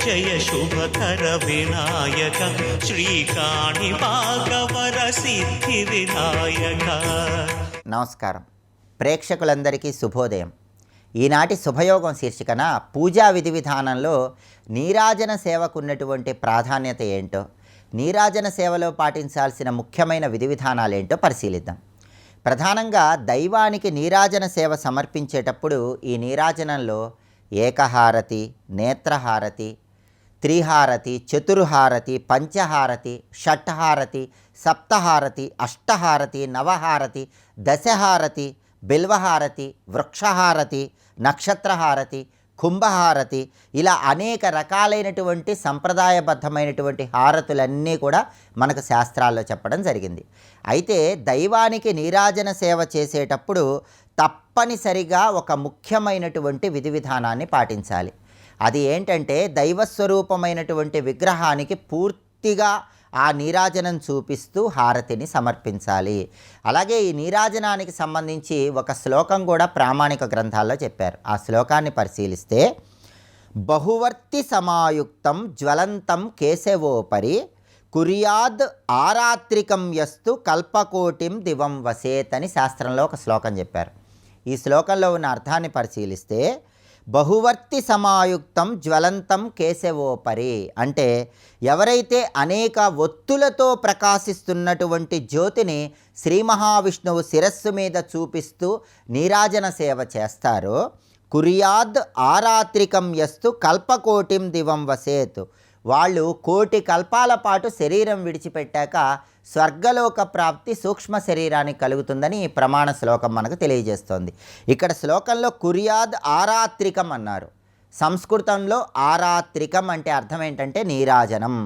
జయ శుభకర వినాయక శ్రీకాణి భాగవర సిద్ధి వినాయక. నమస్కారం ప్రేక్షకులందరికీ శుభోదయం. ఈనాటి శుభయోగం శీర్షికన పూజా విధి విధానంలో నీరాజన సేవకు ఉన్నటువంటి ప్రాధాన్యత ఏంటో, నీరాజన సేవలో పాటించాల్సిన ముఖ్యమైన విధి విధానాలు ఏంటో పరిశీలిద్దాం. ప్రధానంగా దైవానికి నీరాజన సేవ సమర్పించేటప్పుడు ఈ నీరాజనంలో ఏకహారతి, నేత్రహారతి, త్రిహారతి, చతుర్హారతి, పంచహారతి, షట్హారతి, సప్తహారతి, అష్టహారతి, నవహారతి, దశహారతి, బిల్వహారతి, వృక్షహారతి, నక్షత్రహారతి, కుంభహారతి, ఇలా అనేక రకాలైనటువంటి సంప్రదాయబద్ధమైనటువంటి హారతులన్నీ కూడా మనకు శాస్త్రాల్లో చెప్పడం జరిగింది. అయితే దైవానికి నీరాజన సేవ చేసేటప్పుడు తప్పనిసరిగా ఒక ముఖ్యమైనటువంటి విధి విధానాన్ని పాటించాలి. అది ఏంటంటే దైవస్వరూపమైనటువంటి విగ్రహానికి పూర్తిగా ఆ నీరాజనం చూపిస్తూ హారతిని సమర్పించాలి. అలాగే ఈ నీరాజనానికి సంబంధించి ఒక శ్లోకం కూడా ప్రామాణిక గ్రంథాల్లో చెప్పారు. ఆ శ్లోకాన్ని పరిశీలిస్తే, బహువర్తి సమాయుక్తం జ్వలంతం కేశవోపరి కుర్యాద్ ఆరాత్రికం యస్తు కల్పకోటిం దివం వసేత్ అని శాస్త్రంలో ఒక శ్లోకం చెప్పారు. ఈ శ్లోకంలో ఉన్న అర్థాన్ని పరిశీలిస్తే, బహువర్తి సమాయుక్తం జ్వలంతం కేశవోపరి అంటే ఎవరైతే అనేక ఒత్తులతో ప్రకాశిస్తున్నటువంటి జ్యోతిని శ్రీ మహావిష్ణువు శిరస్సు మీద చూపిస్తూ నీరాజన సేవ చేస్తారో, కుర్యాద్ ఆరాత్రికం యస్తు కల్పకోటిం దివం వసేత్, వాళ్ళు కోటి కల్పాల పాటు శరీరం విడిచిపెట్టాక స్వర్గలోక ప్రాప్తి సూక్ష్మ శరీరానికి కలుగుతుందని ఈ ప్రమాణ శ్లోకం మనకు తెలియజేస్తోంది. ఇక్కడ శ్లోకంలో కుర్యాద్ ఆరాత్రికం అన్నారు. సంస్కృతంలో ఆరాత్రికం అంటే అర్థం ఏంటంటే నీరాజనం.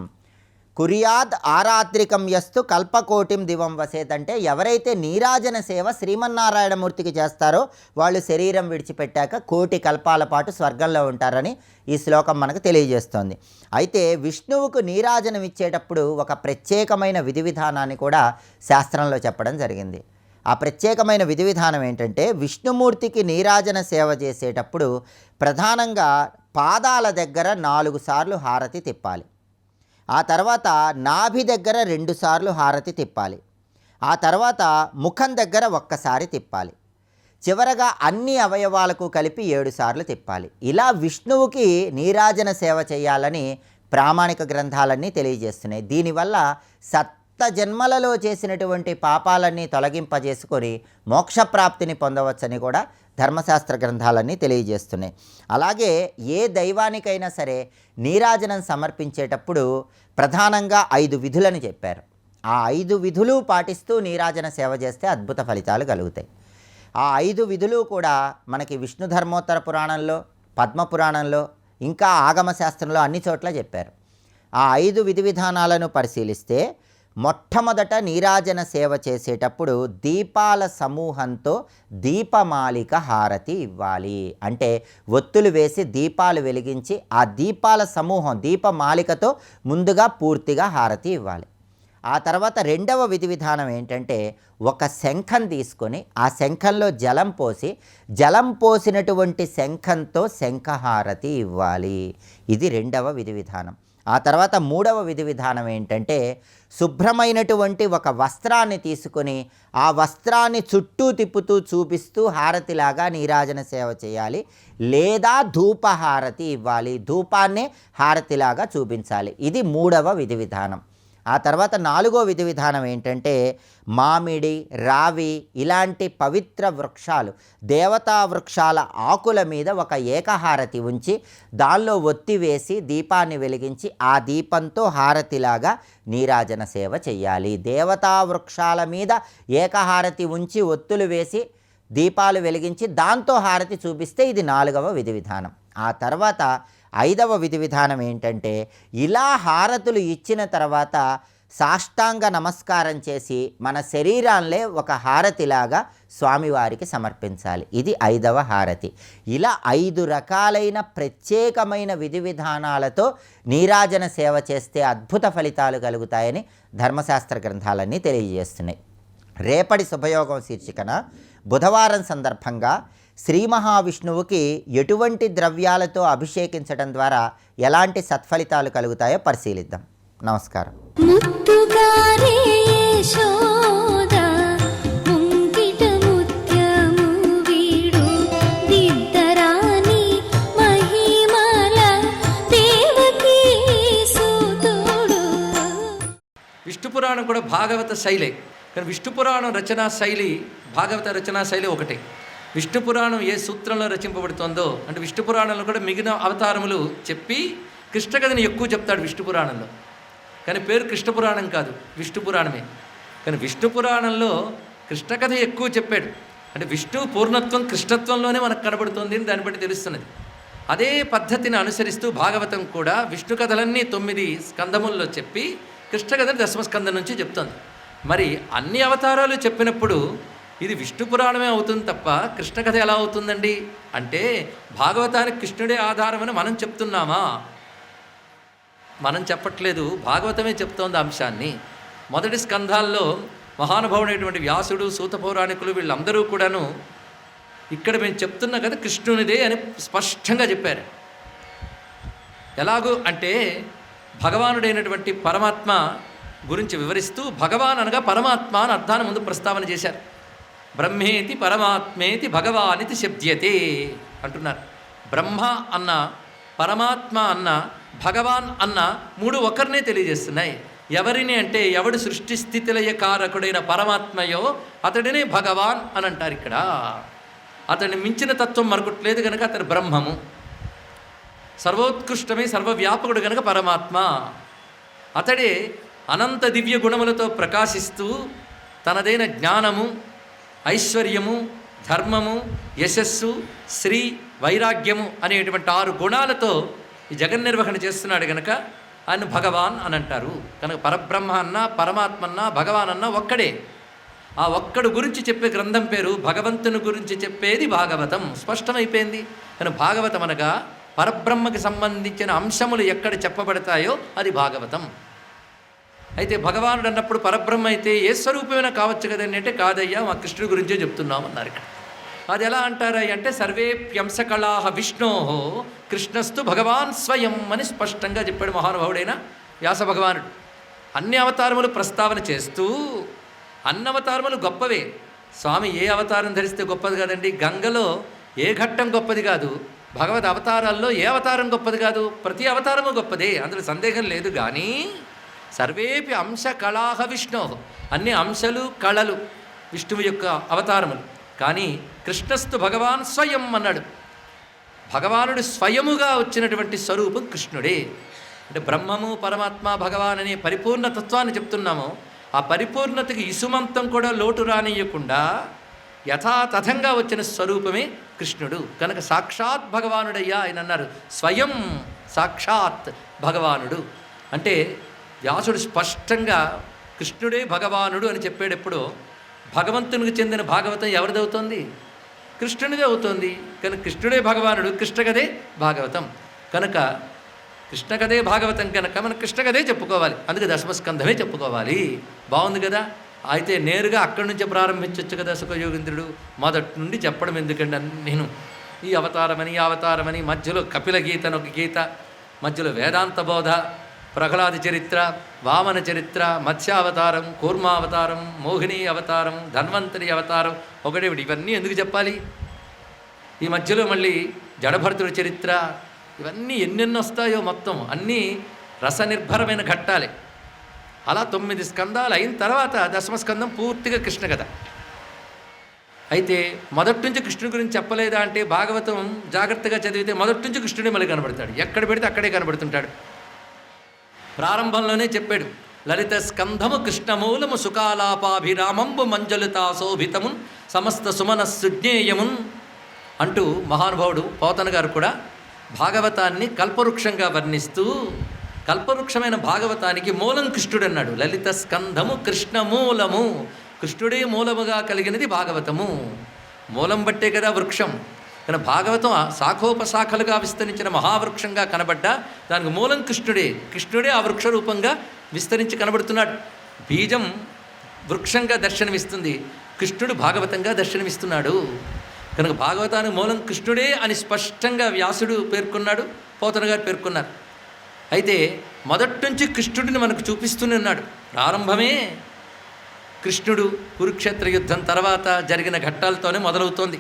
కుర్యాద్ ఆరాత్రికం యస్తు కల్పకోటిం దివం వసేత్ అంటే ఎవరైతే నీరాజన సేవ శ్రీమన్నారాయణమూర్తికి చేస్తారో వాళ్ళు శరీరం విడిచిపెట్టాక కోటి కల్పాల పాటు స్వర్గంలో ఉంటారని ఈ శ్లోకం మనకు తెలియజేస్తోంది. అయితే విష్ణువుకు నీరాజనం ఇచ్చేటప్పుడు ఒక ప్రత్యేకమైన విధి విధానాన్ని కూడా శాస్త్రంలో చెప్పడం జరిగింది. ఆ ప్రత్యేకమైన విధి విధానం ఏంటంటే, విష్ణుమూర్తికి నీరాజన సేవ చేసేటప్పుడు ప్రధానంగా పాదాల దగ్గర 4 సార్లు హారతి తిప్పాలి. ఆ తర్వాత నాభి దగ్గర 2 సార్లు హారతి తిప్పాలి. ఆ తర్వాత ముఖం దగ్గర 1 సారి తిప్పాలి. చివరగా అన్ని అవయవాలకు కలిపి 7 సార్లు తిప్పాలి. ఇలా విష్ణువుకి నీరాజన సేవ చేయాలని ప్రామాణిక గ్రంథాలన్నీ తెలియజేస్తున్నాయి. దీనివల్ల జన్మలలో చేసినటువంటి పాపాలన్నీ తొలగింపజేసుకొని మోక్షప్రాప్తిని పొందవచ్చని కూడా ధర్మశాస్త్ర గ్రంథాలన్నీ తెలియజేస్తున్నాయి. అలాగే ఏ దైవానికైనా సరే నీరాజనం సమర్పించేటప్పుడు ప్రధానంగా 5 విధులను చెప్పారు. ఆ 5 విధులు పాటిస్తూ నీరాజన సేవ చేస్తే అద్భుత ఫలితాలు కలుగుతాయి. ఆ 5 విధులు కూడా మనకి విష్ణు ధర్మోత్తర పురాణంలో, పద్మ పురాణంలో, ఇంకా ఆగమశాస్త్రంలో అన్ని చోట్ల చెప్పారు. ఆ 5 విధి విధానాలను పరిశీలిస్తే, మొట్టమొదట నీరాజన సేవ చేసేటప్పుడు దీపాల సమూహంతో దీపమాలిక హారతి ఇవ్వాలి. అంటే ఒత్తులు వేసి దీపాలు వెలిగించి ఆ దీపాల సమూహం దీపమాలికతో ముందుగా పూర్తిగా హారతి ఇవ్వాలి. ఆ తర్వాత రెండవ విధి విధానం ఏంటంటే, ఒక శంఖం తీసుకొని ఆ శంఖంలో జలం పోసి జలం పోసినటువంటి శంఖంతో శంఖహారతి ఇవ్వాలి. ఇది రెండవ విధి విధానం. ఆ తర్వాత మూడవ విధి విధానం ఏంటంటే, శుభ్రమైనటువంటి ఒక వస్త్రాన్ని తీసుకొని ఆ వస్త్రాన్ని చుట్టూ తిప్పుతూ చూపిస్తూ హారతిలాగా నీరాజన సేవ చేయాలి. లేదా ధూపహారతి ఇవ్వాలి. ధూపాన్నే హారతిలాగా చూపించాలి. ఇది మూడవ విధి విధానం. ఆ తర్వాత 4వ విధి విధానం ఏంటంటే, మామిడి, రావి ఇలాంటి పవిత్ర వృక్షాలు, దేవతా వృక్షాల ఆకుల మీద ఒక ఏకహారతి ఉంచి దానిలో ఒత్తి వేసి దీపాన్ని వెలిగించి ఆ దీపంతో హారతిలాగా నీరాజన సేవ చేయాలి. దేవతా వృక్షాల మీద ఏకహారతి ఉంచి ఒత్తులు వేసి దీపాలు వెలిగించి దాంతో హారతి చూపిస్తే ఇది 4వ విధి విధానం. ఆ తర్వాత 5వ విధి విధానం ఏంటంటే, ఇలా హారతులు ఇచ్చిన తర్వాత సాష్టాంగ నమస్కారం చేసి మన శరీరాన్నే ఒక హారతిలాగా స్వామివారికి సమర్పించాలి. ఇది 5వ హారతి. ఇలా 5 రకాలైన ప్రత్యేకమైన విధి విధానాలతో నీరాజన సేవ చేస్తే అద్భుత ఫలితాలు కలుగుతాయని ధర్మశాస్త్ర గ్రంథాలన్నీ తెలియజేస్తున్నాయి. రేపటి శుభయోగం శీర్షికన బుధవారం సందర్భంగా శ్రీ మహావిష్ణువుకి ఎటువంటి ద్రవ్యాలతో అభిషేకించడం ద్వారా ఎలాంటి సత్ఫలితాలు కలుగుతాయో పరిశీలిద్దాం. నమస్కారం. ముత్తుగారే యశోద ముంగిట ముత్యము వీడు దిద్దరాని మహిమల దేవకీ సుతుడు. విష్ణు పురాణం కూడా భాగవత శైలే, కానీ విష్ణు పురాణం రచనా శైలి భాగవత రచనా శైలి ఒకటే. విష్ణు పురాణం ఏ సూత్రంలో రచింపబడుతుందో, అంటే విష్ణు పురాణంలో కూడా మిగిలిన అవతారములు చెప్పి కృష్ణ కథని ఎక్కువ చెప్తాడు విష్ణు పురాణంలో, కానీ పేరు కృష్ణ పురాణం కాదు, విష్ణు పురాణమే. కానీ విష్ణు పురాణంలో కృష్ణ కథ ఎక్కువ చెప్పాడు, అంటే విష్ణువు పూర్ణత్వం కృష్ణత్వంలోనే మనకు కనబడుతుంది అని దాన్ని బట్టి తెలుస్తున్నది. అదే పద్ధతిని అనుసరిస్తూ భాగవతం కూడా విష్ణు కథలన్నీ 9 స్కందముల్లో చెప్పి కృష్ణ కథని 10వ స్కందం నుంచి చెప్తుంది. మరి అన్ని అవతారాలు చెప్పినప్పుడు ఇది విష్ణు పురాణమే అవుతుంది తప్ప కృష్ణ కథ ఎలా అవుతుందండి అంటే, భాగవతానికి కృష్ణుడే ఆధారమని మనం చెప్తున్నామా? మనం చెప్పట్లేదు, భాగవతమే చెప్తోంది అంశాన్ని. మొదటి స్కంధాల్లో మహానుభావుడైనటువంటి వ్యాసుడు, సూత పౌరాణికులు వీళ్ళందరూ కూడాను ఇక్కడ మేము చెప్తున్నా కదా కృష్ణునిదే అని స్పష్టంగా చెప్పారు. ఎలాగూ అంటే భగవానుడైనటువంటి పరమాత్మ గురించి వివరిస్తూ భగవాన్ అనగా పరమాత్మ అని అర్థాన్ని ముందు ప్రస్తావన చేశారు. బ్రహ్మేతి పరమాత్మేతి భగవానితి శబ్ద్యతే అంటున్నారు. బ్రహ్మ అన్న, పరమాత్మ అన్న, భగవాన్ అన్న 3 ఒకరినే తెలియజేస్తున్నాయి. ఎవరిని అంటే ఎవడు సృష్టి స్థితిలయ కారకుడైన పరమాత్మయో అతడినే భగవాన్ అని అంటారు. ఇక్కడ అతడిని మించిన తత్వం మరొకట్లేదు కనుక అతడు బ్రహ్మము. సర్వోత్కృష్టమై సర్వవ్యాపకుడు కనుక పరమాత్మ. అతడే అనంత దివ్య గుణములతో ప్రకాశిస్తూ తనదైన జ్ఞానము, ఐశ్వర్యము, ధర్మము, యశస్సు, శ్రీ, వైరాగ్యము అనేటువంటి 6 గుణాలతో ఈ జగన్నిర్వహణ చేస్తున్నాడు కనుక ఆయన భగవాన్ అని అంటారు. కనుక పరబ్రహ్మ అన్న, పరమాత్మ అన్న, భగవాన్ అన్న ఒక్కడే. ఆ ఒక్కడు గురించి చెప్పే గ్రంథం పేరు భగవంతుని గురించి చెప్పేది భాగవతం. స్పష్టమైపోయింది. కానీ భాగవతం అనగా పరబ్రహ్మకి సంబంధించిన అంశములు ఎక్కడ చెప్పబడతాయో అది భాగవతం. అయితే భగవానుడు అన్నప్పుడు పరబ్రహ్మ అయితే ఏ స్వరూపమైనా కావచ్చు కదండి అంటే, కాదయ్యా మా కృష్ణుడి గురించే చెప్తున్నాం అన్నారు. ఇక్కడ అది ఎలా అంటారా అంటే, సర్వేప్యంసకళాహ విష్ణోహో కృష్ణస్తు భగవాన్ స్వయం అని స్పష్టంగా చెప్పాడు మహానుభావుడైన వ్యాస భగవానుడు. అన్ని అవతారములు ప్రస్తావన చేస్తూ, అన్ని అవతారములు గొప్పవే. స్వామి ఏ అవతారం ధరిస్తే గొప్పది కాదండి, గంగలో ఏ ఘట్టం గొప్పది కాదు, భగవద్ అవతారాల్లో ఏ అవతారం గొప్పది కాదు, ప్రతి అవతారము గొప్పదే, అందులో సందేహం లేదు. కానీ సర్వేపి అంశ కళాహ విష్ణో, అన్ని అంశలు కళలు విష్ణువు యొక్క అవతారములు. కానీ కృష్ణస్తు భగవాన్ స్వయం అన్నాడు. భగవానుడు స్వయముగా వచ్చినటువంటి స్వరూపం కృష్ణుడే. అంటే బ్రహ్మము, పరమాత్మ, భగవాన్ అనే పరిపూర్ణ తత్వాన్ని చెప్తున్నాము. ఆ పరిపూర్ణతకి ఇసుమంతం కూడా లోటు రానియకుండా యథాతథంగా వచ్చిన స్వరూపమే కృష్ణుడు. కనుక సాక్షాత్ భగవానుడయ్యా ఆయన అన్నారు. స్వయం సాక్షాత్ భగవానుడు అంటే వ్యాసుడు స్పష్టంగా కృష్ణుడే భగవానుడు అని చెప్పేటప్పుడు భగవంతునికి చెందిన భాగవతం ఎవరిదవుతోంది? కృష్ణునిదే అవుతోంది. కనుక కృష్ణుడే భగవానుడు, కృష్ణకథే భాగవతం. కనుక కృష్ణకథే భాగవతం కనుక మనం కృష్ణకథే చెప్పుకోవాలి. అందుకే 10వ స్కంధమే చెప్పుకోవాలి. బాగుంది కదా? అయితే నేరుగా అక్కడి నుంచే ప్రారంభించవచ్చు కదా సుఖయోగేంద్రుడు. మొదటి నుండి చెప్పడం ఎందుకండి నేను ఈ అవతారమని, ఈ అవతారమని, మధ్యలో కపిల గీత అని ఒక గీత, మధ్యలో వేదాంత బోధ, ప్రహ్లాద చరిత్ర, వామన చరిత్ర, మత్స్యావతారం, కూర్మావతారం, మోహిని అవతారం, ధన్వంతరి అవతారం, ఒకటేమిటి ఇవన్నీ ఎందుకు చెప్పాలి? ఈ మధ్యలో మళ్ళీ జడభరతుడి చరిత్ర, ఇవన్నీ ఎన్నెన్ని వస్తాయో మొత్తం అన్నీ రసనిర్భరమైన ఘట్టాలే. అలా 9 స్కందాలు అయిన తర్వాత 10వ స్కందం పూర్తిగా కృష్ణ కథ. అయితే మొదటి నుంచి కృష్ణుడి గురించి చెప్పలేదా అంటే, భాగవతం జాగ్రత్తగా చదివితే మొదటి నుంచి కృష్ణుడే మళ్ళీ కనబడతాడు. ఎక్కడ పెడితే అక్కడే కనబడుతుంటాడు. ప్రారంభంలోనే చెప్పాడు, లలిత స్కంధము కృష్ణమూలము సుకాలాపాభిరామంబు మంజలుతా శోభితమున్ సమస్త సుమన సుజ్ఞేయమున్ అంటూ మహానుభావుడు పోతన గారు కూడా భాగవతాన్ని కల్పవృక్షంగా వర్ణిస్తూ, కల్పవృక్షమైన భాగవతానికి మూలం కృష్ణుడు అన్నాడు. లలిత స్కంధము కృష్ణమూలము, కృష్ణుడే మూలముగా కలిగినది భాగవతము. మూలం బట్టే కదా వృక్షం. కానీ భాగవతం శాఖోపశాఖలుగా విస్తరించిన మహావృక్షంగా కనబడ్డా దానికి మూలం కృష్ణుడే. కృష్ణుడే ఆ వృక్ష రూపంగా విస్తరించి కనబడుతున్నాడు. బీజం వృక్షంగా దర్శనమిస్తుంది, కృష్ణుడు భాగవతంగా దర్శనమిస్తున్నాడు. కనుక భాగవతానికి మూలం కృష్ణుడే అని స్పష్టంగా వ్యాసుడు పేర్కొన్నాడు, పోతన గారు పేర్కొన్నారు. అయితే మొదటి నుంచి కృష్ణుడిని మనకు చూపిస్తూనే ఉన్నాడు. ప్రారంభమే కృష్ణుడు కురుక్షేత్ర యుద్ధం తర్వాత జరిగిన ఘట్టాలతోనే మొదలవుతోంది.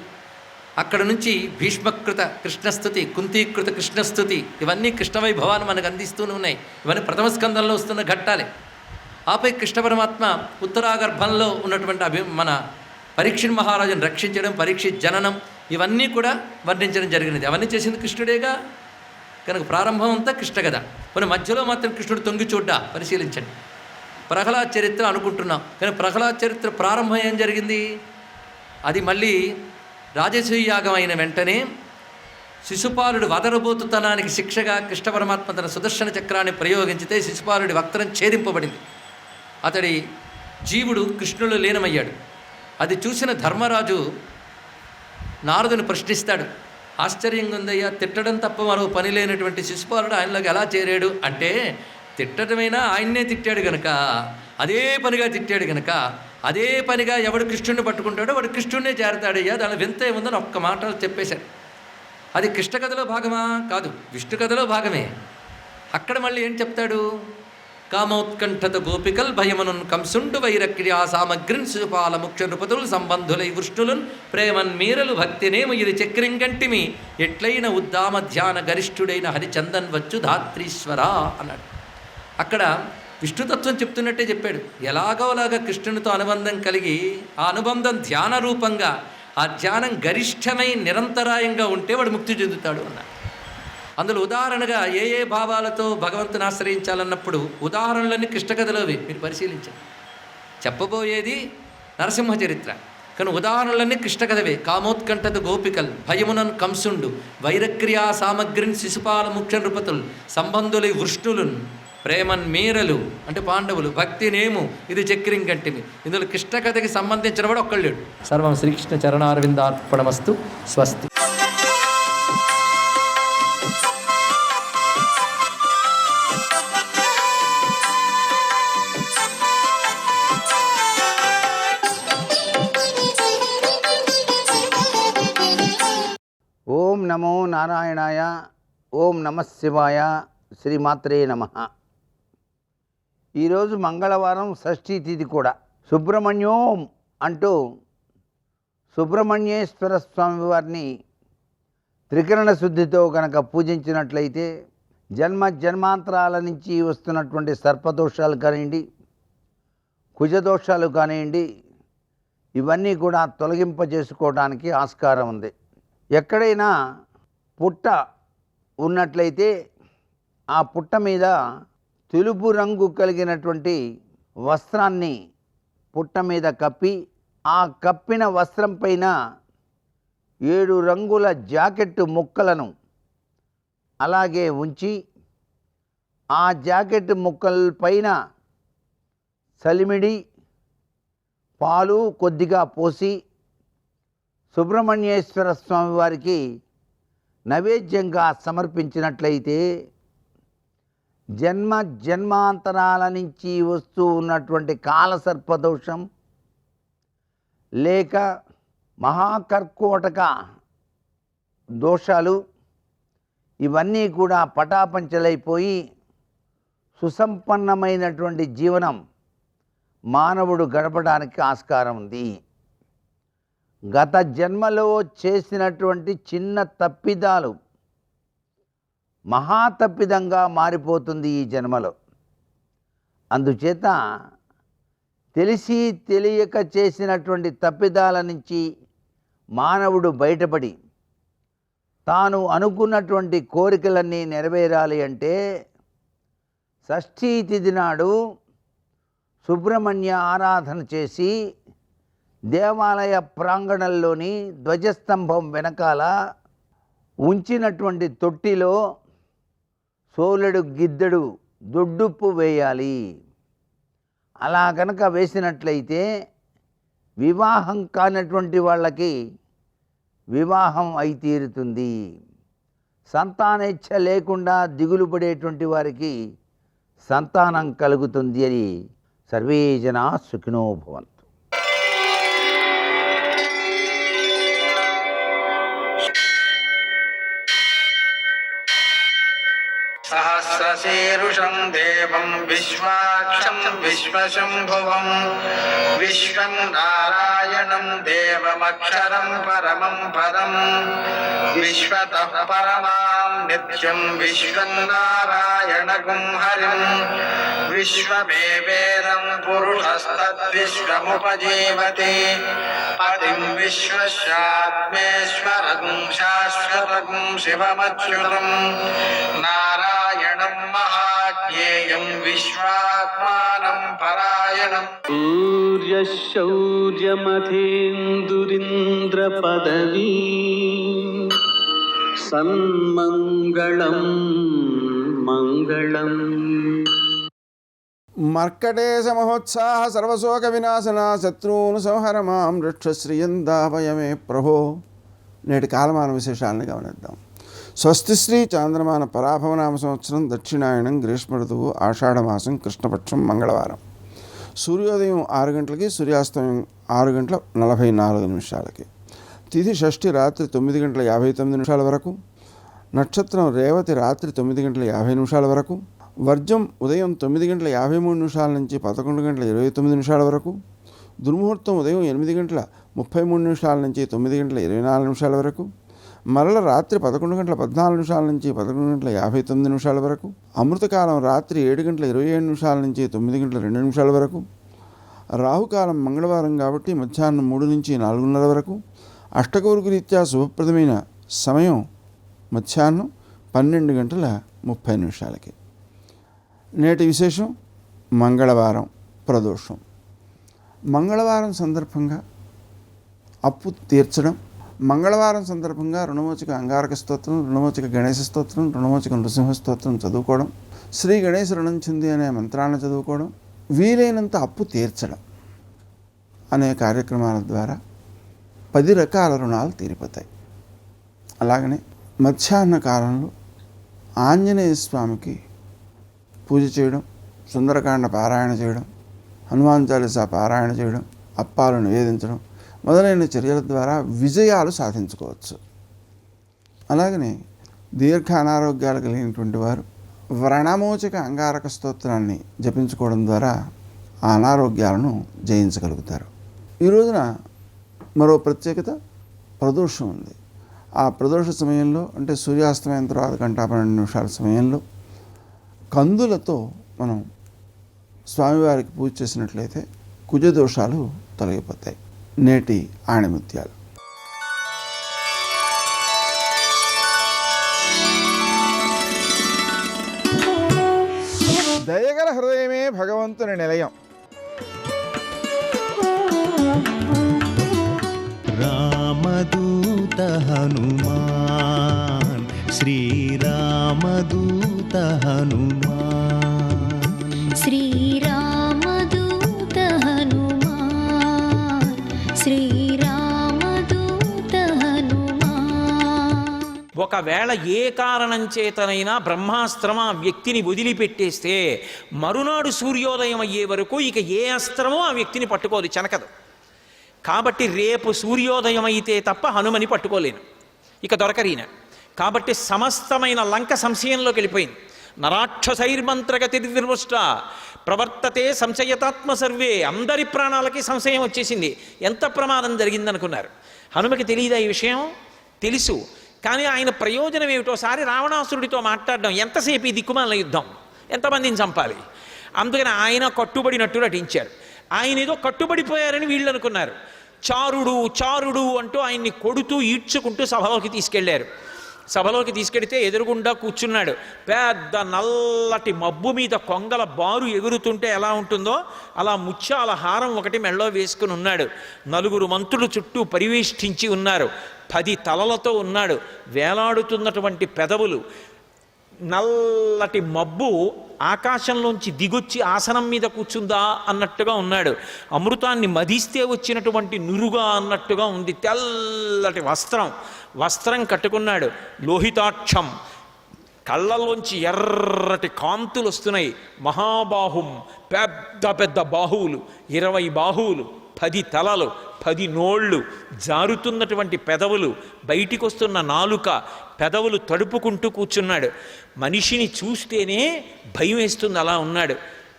అక్కడ నుంచి భీష్మకృత కృష్ణస్థుతి, కుంతీకృత కృష్ణస్థుతి, ఇవన్నీ కృష్ణ వైభవాన్ని మనకు అందిస్తూనే ఉన్నాయి. ఇవన్నీ ప్రథమ స్కందంలో వస్తున్న ఘట్టాలే. ఆపై కృష్ణ పరమాత్మ ఉత్తరాగర్భంలో ఉన్నటువంటి మన పరీక్షిత్ మహారాజును రక్షించడం, పరీక్షిత్ జననం, ఇవన్నీ కూడా వర్ణించడం జరిగినది. అవన్నీ చేసింది కృష్ణుడేగా. కనుక ప్రారంభం అంతా కృష్ణ కథ. మన మధ్యలో మాత్రం కృష్ణుడు తొంగి చూడ్డా పరిశీలించండి. ప్రహ్లాద్ చరిత్ర అనుకుంటున్నాం, కానీ ప్రహ్లాద్ చరిత్ర ప్రారంభం ఏం జరిగింది? అది మళ్ళీ రాజసూయ యాగం అయిన వెంటనే శిశుపాలుడు వదరబోతుతనానికి శిక్షగా కృష్ణ పరమాత్మ తన సుదర్శన చక్రాన్ని ప్రయోగించితే శిశుపాలుడి వక్రం ఛేదింపబడింది. అతడి జీవుడు కృష్ణుడు లీనమయ్యాడు. అది చూసిన ధర్మరాజు నారదుని ప్రశ్నిస్తాడు, ఆశ్చర్యంగా ఉందయ్యా, తిట్టడం తప్ప మరో పని లేనటువంటి శిశుపాలుడు ఆయనలోకి ఎలా చేరాడు అంటే, తిట్టడమైనా ఆయన్నే తిట్టాడు గనక, అదే పనిగా తిట్టాడు గనక, అదే పనిగా ఎవడు కృష్ణుడిని పట్టుకుంటాడో వాడు కృష్ణుడినే చేరతాడయ్యా, దాని వింత ఏముందని ఒక్క మాటలు చెప్పేశాడు. అది కృష్ణ కథలో భాగమా? కాదు, విష్ణు కథలో భాగమే. అక్కడ మళ్ళీ ఏం చెప్తాడు? కామోత్కంఠత గోపికల్ భయమనున్ కంసుండు వైరక్రియా సామగ్రిన్ శిశుపాల ముఖ్య నృపతులు సంబంధులై వృష్ణులున్ ప్రేమన్ మీరలు భక్తినేము ఇది చక్రింగంటిమి ఎట్లైన ఉద్దామ ధ్యాన గరిష్ఠుడైన హరిచందన్ వచ్చు ధాత్రీశ్వర అన్నాడు. అక్కడ విష్ణుతత్వం చెప్తున్నట్టే చెప్పాడు. ఎలాగోలాగా కృష్ణునితో అనుబంధం కలిగి ఆ అనుబంధం ధ్యాన రూపంగా, ఆ ధ్యానం గరిష్టమై నిరంతరాయంగా ఉంటే వాడు ముక్తి చెందుతాడు అన్నాడు. అందులో ఉదాహరణగా ఏ ఏ భావాలతో భగవంతుని ఆశ్రయించాలన్నప్పుడు ఉదాహరణలన్నీ కృష్ణ కథలోవి. మీరు పరిశీలించండి. చెప్పబోయేది నరసింహ చరిత్ర, కానీ ఉదాహరణలన్నీ కృష్ణ కథవే. కామోత్కంఠత గోపికల్ భయమునన్ కంసుండు వైరక్రియా సామగ్రిన్ శిశుపాల ముఖ్య నృపతులు సంబంధులై వృష్ణులున్ ప్రేమన్ మీరలు అంటే పాండవులు భక్తినేము ఇది చక్రింగంటిమి. ఇందులో కృష్ణ కథకి సంబంధించిన వాడు ఒక్కళ్ళేడు. సర్వం శ్రీకృష్ణ చరణారవిందార్పణమస్తు. స్వస్తి. ఓం నమో నారాయణాయ. ఓం నమః శివాయ. శ్రీమాత్రే నమః. ఈరోజు మంగళవారం, షష్ఠీ తిథి కూడా. సుబ్రహ్మణ్యోం అంటూ సుబ్రహ్మణ్యేశ్వర స్వామి వారిని త్రికరణ శుద్ధితో కనుక పూజించినట్లయితే జన్మ జన్మాంతరాల నుంచి వస్తున్నటువంటి సర్పదోషాలు కానివ్వండి, కుజదోషాలు కానివ్వండి, ఇవన్నీ కూడా తొలగింపజేసుకోవడానికి ఆస్కారం ఉంది. ఎక్కడైనా పుట్ట ఉన్నట్లయితే ఆ పుట్ట మీద తెలుపు రంగు కలిగినటువంటి వస్త్రాన్ని పుట్ట మీద కప్పి, ఆ కప్పిన వస్త్రం పైన 7 రంగుల జాకెట్టు ముక్కలను అలాగే ఉంచి, ఆ జాకెట్ ముక్కల పైన సలిమిడి పాలు కొద్దిగా పోసి సుబ్రహ్మణ్యేశ్వర స్వామి వారికి నైవేద్యంగా సమర్పించినట్లయితే జన్మ జన్మాంతరాల నుంచి వస్తూ ఉన్నటువంటి కాలసర్పదోషం లేక మహాకర్కోటక దోషాలు ఇవన్నీ కూడా పటాపంచలైపోయి సుసంపన్నమైనటువంటి జీవనం మానవుడు గడపడానికి ఆస్కారం ఉంది. గత జన్మలో చేసినటువంటి చిన్న తప్పిదాలు మహాతప్పిదంగా మారిపోతుంది ఈ జన్మలో. అందుచేత తెలిసి తెలియక చేసినటువంటి తప్పిదాల నుంచి మానవుడు బయటపడి తాను అనుకున్నటువంటి కోరికలన్నీ నెరవేరాలి అంటే షష్ఠీ తిథి నాడు సుబ్రహ్మణ్య ఆరాధన చేసి దేవాలయ ప్రాంగణంలోని ధ్వజస్తంభం వెనకాల ఉంచినటువంటి తొట్టిలో సోలెడు గిద్దెడు దొడ్డుప్పు వేయాలి. అలా కనుక వేసినట్లయితే వివాహం కానటువంటి వాళ్ళకి వివాహం అయి తీరుతుంది. సంతానేచ్ఛ లేకుండా దిగులు పడేటువంటి వారికి సంతానం కలుగుతుంది అని సర్వే జనా సుఖినో భవంతు. దేవం విశ్వాక్షం విశ్వశంభువం విశ్వం నారాయణం దేవమక్షరం పరమం పదం విశ్వతః పరమాం నిత్యం విశ్వం నారాయణగుం హరిం విశ్వమేవేదం పురుషస్తద్విశ్వముపజీవతి పతిం విశ్వస్యాత్మేశ్వరం శాశ్వతం శివమచ్యుతం నారాయణం మహాజ్ఞేయం విశ్వాత్మానం పరాయణం సూర్యశౌర్యమథేందురింద్రపదవీ సన్మంగళం మంగళం. మర్కటేశ మహోత్సాహ సర్వశోక వినాశన శత్రువును సంహర మాం రక్షశ్రియందాభయమే ప్రభో. నేటి కాలమాన విశేషాలను గమనిద్దాం. స్వస్తి శ్రీ చాంద్రమాన పరాభవనామ సంవత్సరం దక్షిణాయనం గ్రీష్మ ఋతువు ఆషాఢమాసం కృష్ణపక్షం మంగళవారం. సూర్యోదయం 6 గంటలకి, సూర్యాస్తమయం 6 గంటల 44 నిమిషాలకి. తిథి షష్ఠి రాత్రి 9 గంటల 59 నిమిషాల వరకు. నక్షత్రం రేవతి రాత్రి 9 గంటల 50 నిమిషాల వరకు. వర్జం ఉదయం 9 గంటల 53 నిమిషాల నుంచి 11 గంటల 29 నిమిషాల వరకు. దుర్ముహూర్తం ఉదయం 8 గంటల 33 నిమిషాల నుంచి 9 గంటల 24 నిమిషాల వరకు. మరల రాత్రి 11 గంటల 14 నిమిషాల నుంచి 11 గంటల 59 నిమిషాల వరకు. అమృతకాలం రాత్రి 7 గంటల 27 నిమిషాల నుంచి 9 గంటల 2 నిమిషాల వరకు. రాహుకాలం మంగళవారం కాబట్టి మధ్యాహ్నం 3 నుంచి 4:30 వరకు. అష్టకౌరుకు రీత్యా శుభప్రదమైన సమయం మధ్యాహ్నం 12 గంటల 30 నిమిషాలకి. నేటి విశేషం మంగళవారం ప్రదోషం. మంగళవారం సందర్భంగా అప్పు తీర్చడం, మంగళవారం సందర్భంగా రుణమోచక అంగారక స్తోత్రం, రుణమోచక గణేశ స్తోత్రం, రుణమోచక నృసింహ స్తోత్రం చదువుకోవడం, శ్రీ గణేశ రుణం చింది అనే మంత్రాన్ని చదువుకోవడం, వీలైనంత అప్పు తీర్చడం అనే కార్యక్రమాల ద్వారా 10 రకాల రుణాలు తీరిపోతాయి. అలాగనే మధ్యాహ్న కాలంలో ఆంజనేయ స్వామికి పూజ చేయడం, సుందరకాండ పారాయణ చేయడం, హనుమాన్ చాలీసా పారాయణ చేయడం, అప్పాలు నివేదించడం మొదలైన చర్యల ద్వారా విజయాలు సాధించుకోవచ్చు. అలాగనే దీర్ఘ అనారోగ్యాలు కలిగినటువంటి వారు వ్రణమోచక అంగారక స్తోత్రాన్ని జపించుకోవడం ద్వారా ఆ అనారోగ్యాలను జయించగలుగుతారు. ఈ రోజున మరో ప్రత్యేకత ప్రదోషం ఉంది. ఆ ప్రదోష సమయంలో అంటే సూర్యాస్తమయం తర్వాత 1:12 నిమిషాల సమయంలో కందులతో మనం స్వామివారికి పూజ చేసినట్లయితే కుజదోషాలు తొలగిపోతాయి. నేటి ఆణిముత్యాలు. దయగల హృదయమే భగవంతుని నిలయం. రామదూత హనుమాన్ శ్రీరామదూత హనుమాన్ శ్రీరామదూత హనుమాన్ శ్రీరామదూత హనుమాన్. ఒకవేళ ఏ కారణం చేతనైనా బ్రహ్మాస్త్రం ఆ వ్యక్తిని వదిలిపెట్టేస్తే మరునాడు సూర్యోదయం అయ్యే వరకు ఇక ఏ అస్త్రమో ఆ వ్యక్తిని పట్టుకోదు, చెనకదు. కాబట్టి రేపు సూర్యోదయం అయితే తప్ప హనుమని పట్టుకోలేను, ఇక దొరకరీన. కాబట్టి సమస్తమైన లంక సంశయంలోకి వెళ్ళిపోయింది. నరాక్షసైర్మంత్రగతి నిర్వృష్ట ప్రవర్తతే సంశయతాత్మ సర్వే. అందరి ప్రాణాలకి సంశయం వచ్చేసింది. ఎంత ప్రమాదం జరిగిందనుకున్నారు? హనుమకి తెలియదా ఈ విషయం? తెలుసు. కానీ ఆయన ప్రయోజనం ఏమిటోసారి రావణాసురుడితో మాట్లాడడం. ఎంతసేపు ఈ దిక్కుమాల యుద్ధం, ఎంతమందిని చంపాలి? అందుకని ఆయన కట్టుబడినట్టు నటించారు. ఆయన ఏదో కట్టుబడిపోయారని వీళ్ళు అనుకున్నారు. చారుడు చారుడు అంటూ ఆయన్ని కొడుతూ ఈడ్చుకుంటూ సభలోకి తీసుకెళ్లారు. సభలోకి తీసుకెడితే ఎదురుగుండా కూర్చున్నాడు. పెద్ద నల్లటి మబ్బు మీద కొంగల బారు ఎగురుతుంటే ఎలా ఉంటుందో అలా ముత్యాల హారం ఒకటి మెళ్ళో వేసుకుని ఉన్నాడు. 4 మంత్రులు చుట్టూ పరివేష్టించి ఉన్నారు. 10 తలలతో ఉన్నాడు. వేలాడుతున్నటువంటి పెదవులు. నల్లటి మబ్బు ఆకాశంలోంచి దిగొచ్చి ఆసనం మీద కూర్చుందా అన్నట్టుగా ఉన్నాడు. అమృతాన్ని మదిస్తే వచ్చినటువంటి నురుగా అన్నట్టుగా ఉంది. తెల్లటి వస్త్రం కట్టుకున్నాడు. లోహితాక్షం, కళ్ళల్లోంచి ఎర్రటి కాంతులు వస్తున్నాయి. మహాబాహుం, పెద్ద పెద్ద బాహువులు, 20 బాహువులు, 10 తలలు, 10 నోళ్ళు, జారుతున్నటువంటి పెదవులు, బయటికి వస్తున్న నాలుక, పెదవులు తడుపుకుంటూ కూర్చున్నాడు. మనిషిని చూస్తేనే భయం వేస్తుంది, అలా ఉన్నాడు.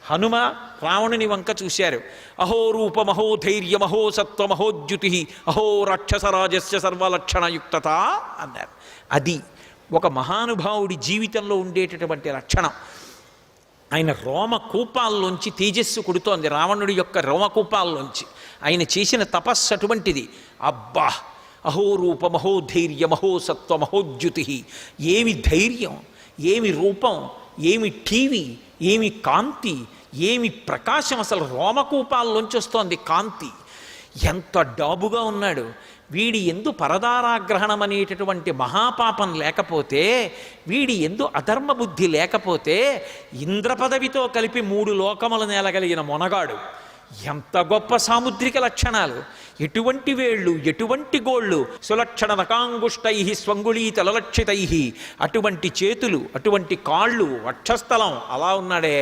హనుమ రావణుని వంక చూశారు. అహో రూపమహో ధైర్యమహో సత్వమహోద్యుతి అహో రాక్షసరాజస్య సర్వలక్షణయుక్తత అన్నారు. అది ఒక మహానుభావుడి జీవితంలో ఉండేటటువంటి లక్షణం. ఆయన రోమకూపాల్లోంచి తేజస్సు కొడుతోంది, రావణుడి యొక్క రోమకూపాల్లోంచి. ఆయన చేసిన తపస్సు అటువంటిది. అబ్బా, అహో రూపమహో ధైర్యమహో సత్వమహోద్యుతి. ఏమి ధైర్యం, ఏమి రూపం, ఏమి టీవీ, ఏమి కాంతి, ఏమి ప్రకాశం, అసలు రోమకూపాల్లోంచి వస్తోంది కాంతి. ఎంత డాబుగా ఉన్నాడు. వీడి ఎందు పరదారాగ్రహణం అనేటటువంటి మహాపాపం లేకపోతే, వీడి ఎందు అధర్మ బుద్ధి లేకపోతే, ఇంద్ర పదవితో కలిపి 3 లోకములు నేలగలిగిన మొనగాడు. ఎంత గొప్ప సాముద్రిక లక్షణాలు! ఎటువంటి వేళ్ళు, ఎటువంటి గోళ్ళు, సులక్షణ నకాంగుష్టై స్వంగుళీ తలలక్షితై, అటువంటి చేతులు, అటువంటి కాళ్ళు, వక్షస్థలం, అలా ఉన్నాడే,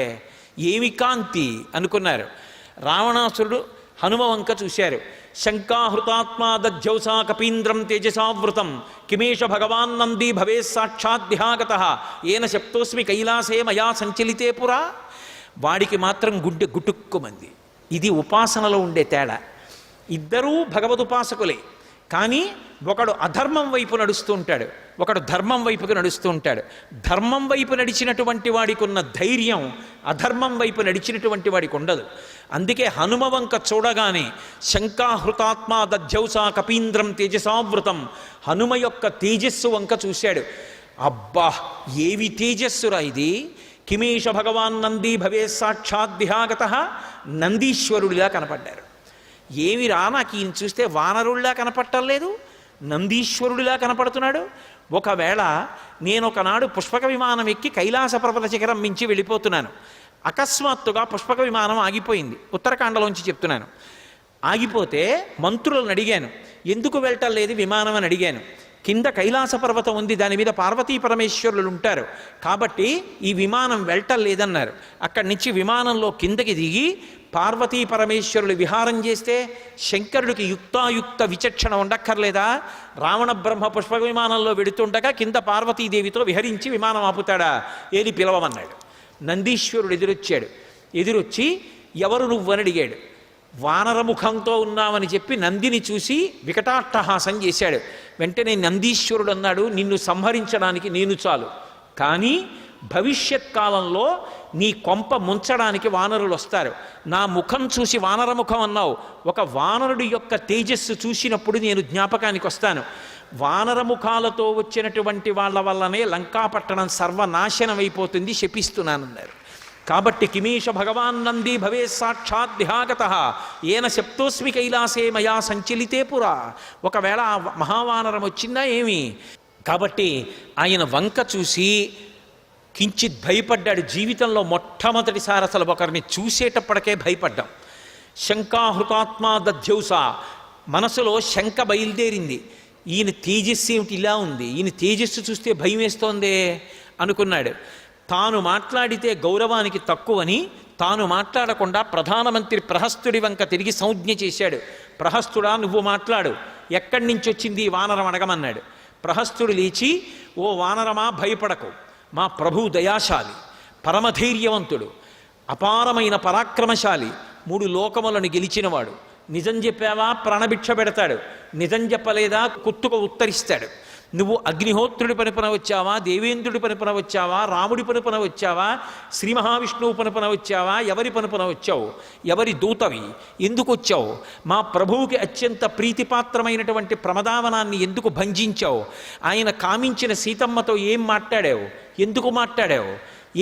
ఏమి కాంతి అనుకున్నారు. రావణాసురుడు హనుమ వంక చూశారు. శంకాహృతాత్మా దధ్యౌసా కపీంద్రం తేజసావృతం కిమేష భగవాన్ నంది భవే సాక్షాద్దిహాగతః ఏన శప్తోస్మి కైలాసే మయా సంచలితే పురా. వాడికి మాత్రం గుండె గుటుక్కుమంది. ఇది ఉపాసనలో ఉండే తేడా. ఇద్దరూ భగవదుపాసకులే, కానీ ఒకడు అధర్మం వైపు నడుస్తూ ఉంటాడు, ఒకడు ధర్మం వైపుకు నడుస్తూ ఉంటాడు. ధర్మం వైపు నడిచినటువంటి వాడికి ఉన్న ధైర్యం అధర్మం వైపు నడిచినటువంటి వాడికి ఉండదు. అందుకే హనుమ వంక చూడగానే శంకాహృతాత్మా దధ్యౌసా కపీంద్రం తేజసావృతం, హనుమ యొక్క తేజస్సు వంక చూశాడు. అబ్బా, ఏవి తేజస్సురా ఇది! కిమేష భగవాన్ నంది భవే సాక్షాద్దిహాగతః, నందీశ్వరుడిలా కనపడ్డారు. ఏమిరా, నాకు ఈయన చూస్తే వానరుడిలా కనపడటం లేదు, నందీశ్వరుడిలా కనపడుతున్నాడు. ఒకవేళ నేను ఒకనాడు పుష్పక విమానం ఎక్కి కైలాస పర్వత శిఖరం మించి వెళ్ళిపోతున్నాను. అకస్మాత్తుగా పుష్పక విమానం ఆగిపోయింది. ఉత్తరాఖండలోంచి చెప్తున్నాను. ఆగిపోతే మంత్రులను అడిగాను, ఎందుకు వెళ్ళటం లేదు విమానం అని అడిగాను. కింద కైలాస పర్వతం ఉంది, దాని మీద పార్వతీ పరమేశ్వరులు ఉంటారు, కాబట్టి ఈ విమానం వెళ్ళటం లేదన్నారు. అక్కడి నుంచి విమానంలో కిందకి దిగి పార్వతీ పరమేశ్వరులు విహారం చేస్తే శంకరుడికి యుక్తాయుక్త విచక్షణ ఉండక్కర్లేదా? రావణ బ్రహ్మ పుష్పక విమానంలో వెడుతుండగా కింద పార్వతీదేవితో విహరించి విమానం ఆపుతాడా? ఏది పిలవమన్నాడు. నందీశ్వరుడు ఎదురొచ్చాడు. ఎదురొచ్చి ఎవరు నువ్వని అడిగాడు. వానరముఖంతో ఉన్నామని చెప్పి నందిని చూసి వికటాట్టహాసం చేశాడు. వెంటనే నందీశ్వరుడు అన్నాడు, నిన్ను సంహరించడానికి నేను చాలు, కానీ భవిష్యత్ కాలంలో నీ కొంప ముంచడానికి వానరులు వస్తారు. నా ముఖం చూసి వానరముఖం అన్నావు, ఒక వానరుడి యొక్క తేజస్సు చూసినప్పుడు నేను జ్ఞాపకానికి వస్తాను. వానరముఖాలతో వచ్చినటువంటి వాళ్ళ వల్లనే లంకాపట్టణం సర్వనాశనం అయిపోతుంది, శపిస్తున్నానన్నారు. కాబట్టి కిమీష భగవాన్ నంది భవే సాక్షాద్దిహాగతః ఏన శప్తోస్మి కైలాసే మయా సంచలితే పురా. ఒకవేళ ఆ మహావానరం వచ్చిందా ఏమి? కాబట్టి ఆయన వంక చూసి కించిత్ భయపడ్డాడు. జీవితంలో మొట్టమొదటిసారి అసలు ఒకరిని చూసేటప్పటికే భయపడ్డాం. శంకాహృతాత్మా దధ్యౌసా, మనసులో శంక బయలుదేరింది. ఈయన తేజస్సు ఏమిటి ఇలా ఉంది, ఈయన తేజస్సు చూస్తే భయం వేస్తోందే అనుకున్నాడు. తాను మాట్లాడితే గౌరవానికి తక్కువని తాను మాట్లాడకుండా ప్రధానమంత్రి ప్రహస్తుడి వంక తిరిగి సంజ్ఞ చేశాడు. ప్రహస్తుడా, నువ్వు మాట్లాడు, ఎక్కడి నుంచి వచ్చింది ఈ వానరం అడగమన్నాడు. ప్రహస్తుడు లేచి, ఓ వానరమా, భయపడకు, మా ప్రభు దయాశాలి, పరమధైర్యవంతుడు, అపారమైన పరాక్రమశాలి, 3 లోకములను గెలిచినవాడు. నిజం చెప్పావా ప్రాణభిక్ష పెడతాడు, నిజం చెప్పలేదా కుత్తుక ఉత్తరిస్తాడు. నువ్వు అగ్నిహోత్రుడి పనిపన వచ్చావా, దేవేంద్రుడి పనిపన వచ్చావా, రాముడి పనిపన వచ్చావా, శ్రీ మహావిష్ణువు పనిపన వచ్చావా, ఎవరి పనిపన వచ్చావు, ఎవరి దూతవి, ఎందుకు వచ్చావు, మా ప్రభువుకి అత్యంత ప్రీతిపాత్రమైనటువంటి ప్రమదావనాన్ని ఎందుకు భంజించావు, ఆయన కామించిన సీతమ్మతో ఏం మాట్లాడావు, ఎందుకు మాట్లాడావు,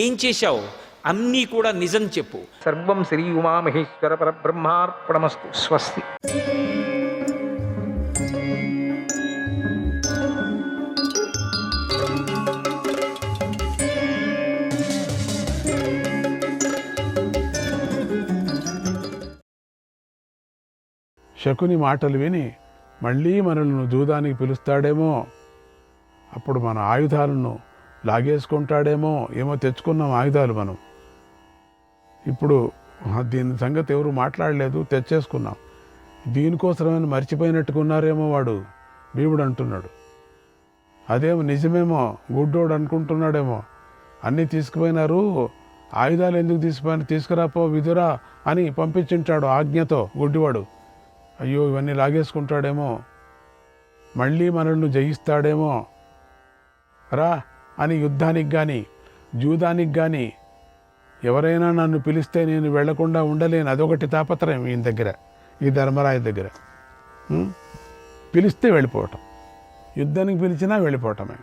ఏం చేశావు, అన్నీ కూడా నిజం చెప్పు. సర్వం శ్రీ ఉమామహేశ్వర పరబ్రహ్మార్పణమస్తు. స్వస్తి. శకుని మాటలు విని మళ్ళీ మనల్ని జూదానికి పిలుస్తాడేమో, అప్పుడు మన ఆయుధాలను లాగేసుకుంటాడేమో. ఏమో తెచ్చుకున్నాం ఆయుధాలు మనం, ఇప్పుడు దీని సంగతి ఎవరు మాట్లాడలేదు, తెచ్చేసుకున్నాం. దీనికోసమని మర్చిపోయినట్టుకున్నారేమో వాడు భీముడు అంటున్నాడు. అదేమో నిజమేమో, గుడ్డోడు అనుకుంటున్నాడేమో. అన్నీ తీసుకుపోయినారు, ఆయుధాలు ఎందుకు తీసుకురాపో విదురా అని పంపించుంటాడు ఆజ్ఞతో గుడ్డివాడు. అయ్యో ఇవన్నీ లాగేసుకుంటాడేమో, మళ్ళీ మనల్ని జయిస్తాడేమో, రా అని యుద్ధానికి కానీ జూదానికి కానీ ఎవరైనా నన్ను పిలిస్తే నేను వెళ్లకుండా ఉండలేను. అదొకటి తాపత్రయం ఈయన దగ్గర, ఈ ధర్మరాజు దగ్గర. పిలిస్తే వెళ్ళిపోవటం, యుద్ధానికి పిలిచినా వెళ్ళిపోవటమే,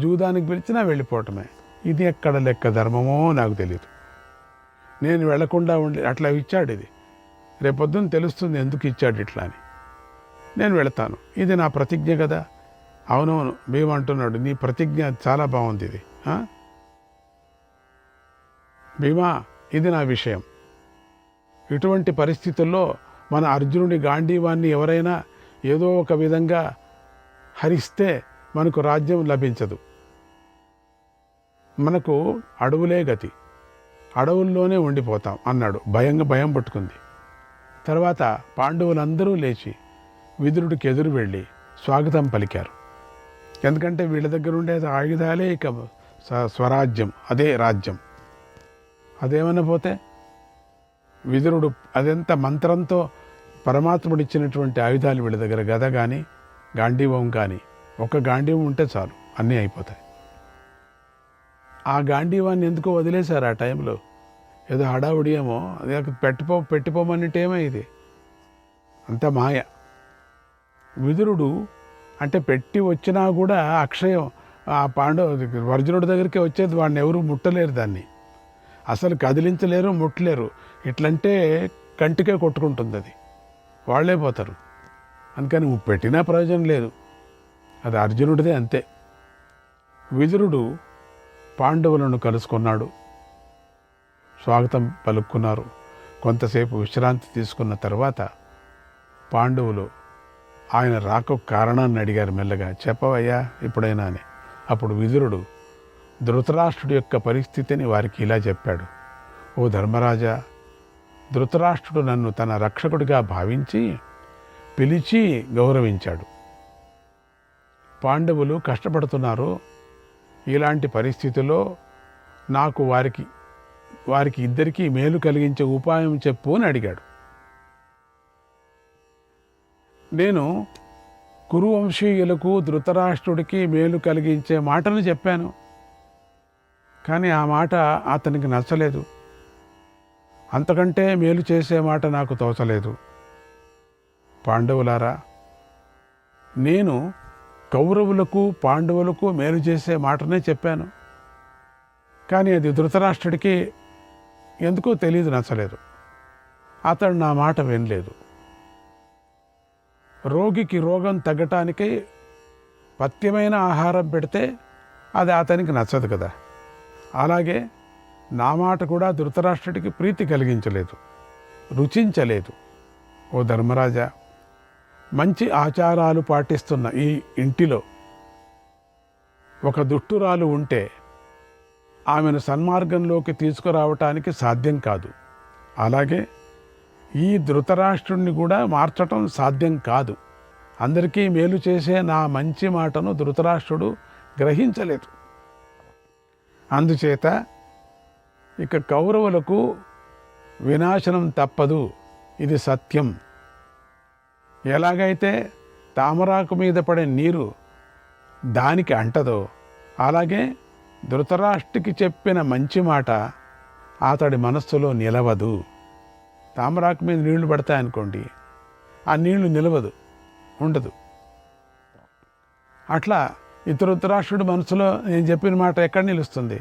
జూదానికి పిలిచినా వెళ్ళిపోవటమే. ఇది ఎక్కడ లెక్క ధర్మమో నాకు తెలియదు. నేను వెళ్లకుండా అట్లా ఇచ్చాడు. ఇది రేపొద్దున తెలుస్తుంది ఎందుకు ఇచ్చాడు ఇట్లా అని. నేను వెళతాను, ఇది నా ప్రతిజ్ఞ కదా. అవునవును భీమ అంటున్నాడు, నీ ప్రతిజ్ఞ చాలా బాగుంది ఇది. భీమా, ఇది నా విషయం. ఇటువంటి పరిస్థితుల్లో మన అర్జునుడి గాంధీవాన్ని ఎవరైనా ఏదో ఒక విధంగా హరిస్తే మనకు రాజ్యం లభించదు. మనకు అడవులే గతి, అడవుల్లోనే ఉండిపోతాం అన్నాడు. భయం పట్టుకుంది. తర్వాత పాండవులందరూ లేచి విదురుడికి ఎదురు వెళ్ళి స్వాగతం పలికారు. ఎందుకంటే వీళ్ళ దగ్గర ఉండేది ఆయుధాలే, ఇక స్వరాజ్యం, అదే రాజ్యం. అదేమన్నా పోతే విదురుడు అదెంత మంత్రంతో పరమాత్ముడిచ్చినటువంటి ఆయుధాలు వీళ్ళ దగ్గర, గద కానీ గాంధీవం కానీ, ఒక గాంధీవం ఉంటే చాలు అన్నీ అయిపోతాయి. ఆ గాంధీవాన్ని ఎందుకో వదిలేశారు ఆ టైంలో. ఏదో హడావుడి ఏమో, అది పెట్టిపోమన్నట్టేమో ఇది అంత మాయ. విదురుడు అంటే పెట్టి వచ్చినా కూడా అక్షయం ఆ అర్జునుడి దగ్గరికి వచ్చేది, వాడిని ఎవరు ముట్టలేరు, దాన్ని అసలు కదిలించలేరు, ముట్టలేరు. ఇట్లంటే కంటికే కొట్టుకుంటుంది, అది వాళ్ళే పోతారు. అందుకని పెట్టినా ప్రయోజనం లేదు, అది అర్జునుడిదే అంతే. విదురుడు పాండవులను కలుసుకున్నాడు, స్వాగతం పలుక్కున్నారు. కొంతసేపు విశ్రాంతి తీసుకున్న తర్వాత పాండవులు ఆయన రాక కారణాన్ని అడిగారు మెల్లగా. చెప్పవయ్యా ఇప్పుడైనా అని. అప్పుడు విదురుడు ధృతరాష్ట్రుడి యొక్క పరిస్థితిని వారికి ఇలా చెప్పాడు. ఓ ధర్మరాజా, ధృతరాష్ట్రుడు నన్ను తన రక్షకుడిగా భావించి పిలిచి గౌరవించాడు. పాండవులు కష్టపడుతున్నారు, ఇలాంటి పరిస్థితిలో నాకు వారికి ఇద్దరికీ మేలు కలిగించే ఉపాయం చెప్పు అని అడిగాడు. నేను కురువంశీయులకు ధృతరాష్ట్రుడికి మేలు కలిగించే మాటను చెప్పాను, కానీ ఆ మాట అతనికి నచ్చలేదు. అంతకంటే మేలు చేసే మాట నాకు తోచలేదు. పాండవులారా, నేను కౌరవులకు పాండవులకు మేలు చేసే మాటనే చెప్పాను, కానీ అది ధృతరాష్ట్రుడికి ఎందుకో తెలియదు, నచ్చలేదు. అతడు నా మాట వినలేదు. రోగికి రోగం తగ్గటానికి పథ్యమైన ఆహారం పెడితే అది అతనికి నచ్చదు కదా. అలాగే నా మాట కూడా ధృతరాష్ట్రుడికి ప్రీతి కలిగించలేదు, రుచించలేదు. ఓ ధర్మరాజా, మంచి ఆచారాలు పాటిస్తున్న ఈ ఇంటిలో ఒక దుష్టురాలు ఉంటే ఆమెను సన్మార్గంలోకి తీసుకురావటానికి సాధ్యం కాదు. అలాగే ఈ ధృతరాష్ట్రుడిని కూడా మార్చటం సాధ్యం కాదు. అందరికీ మేలు చేసే నా మంచి మాటను ధృతరాష్ట్రుడు గ్రహించలేదు. అందుచేత ఇక కౌరవులకు వినాశనం తప్పదు, ఇది సత్యం. ఎలాగైతే తామరాకు మీద పడే నీరు దానికి అంటదో, అలాగే ధృతరాష్ట్రుడికి చెప్పిన మంచి మాట అతడి మనస్సులో నిలవదు. తామరాకు మీద నీళ్లు పడతాయనుకోండి, ఆ నీళ్లు నిలవదు, ఉండదు. అట్లా ఈ ధృతరాష్ట్రుడి మనసులో నేను చెప్పిన మాట ఎక్కడ నిలుస్తుంది?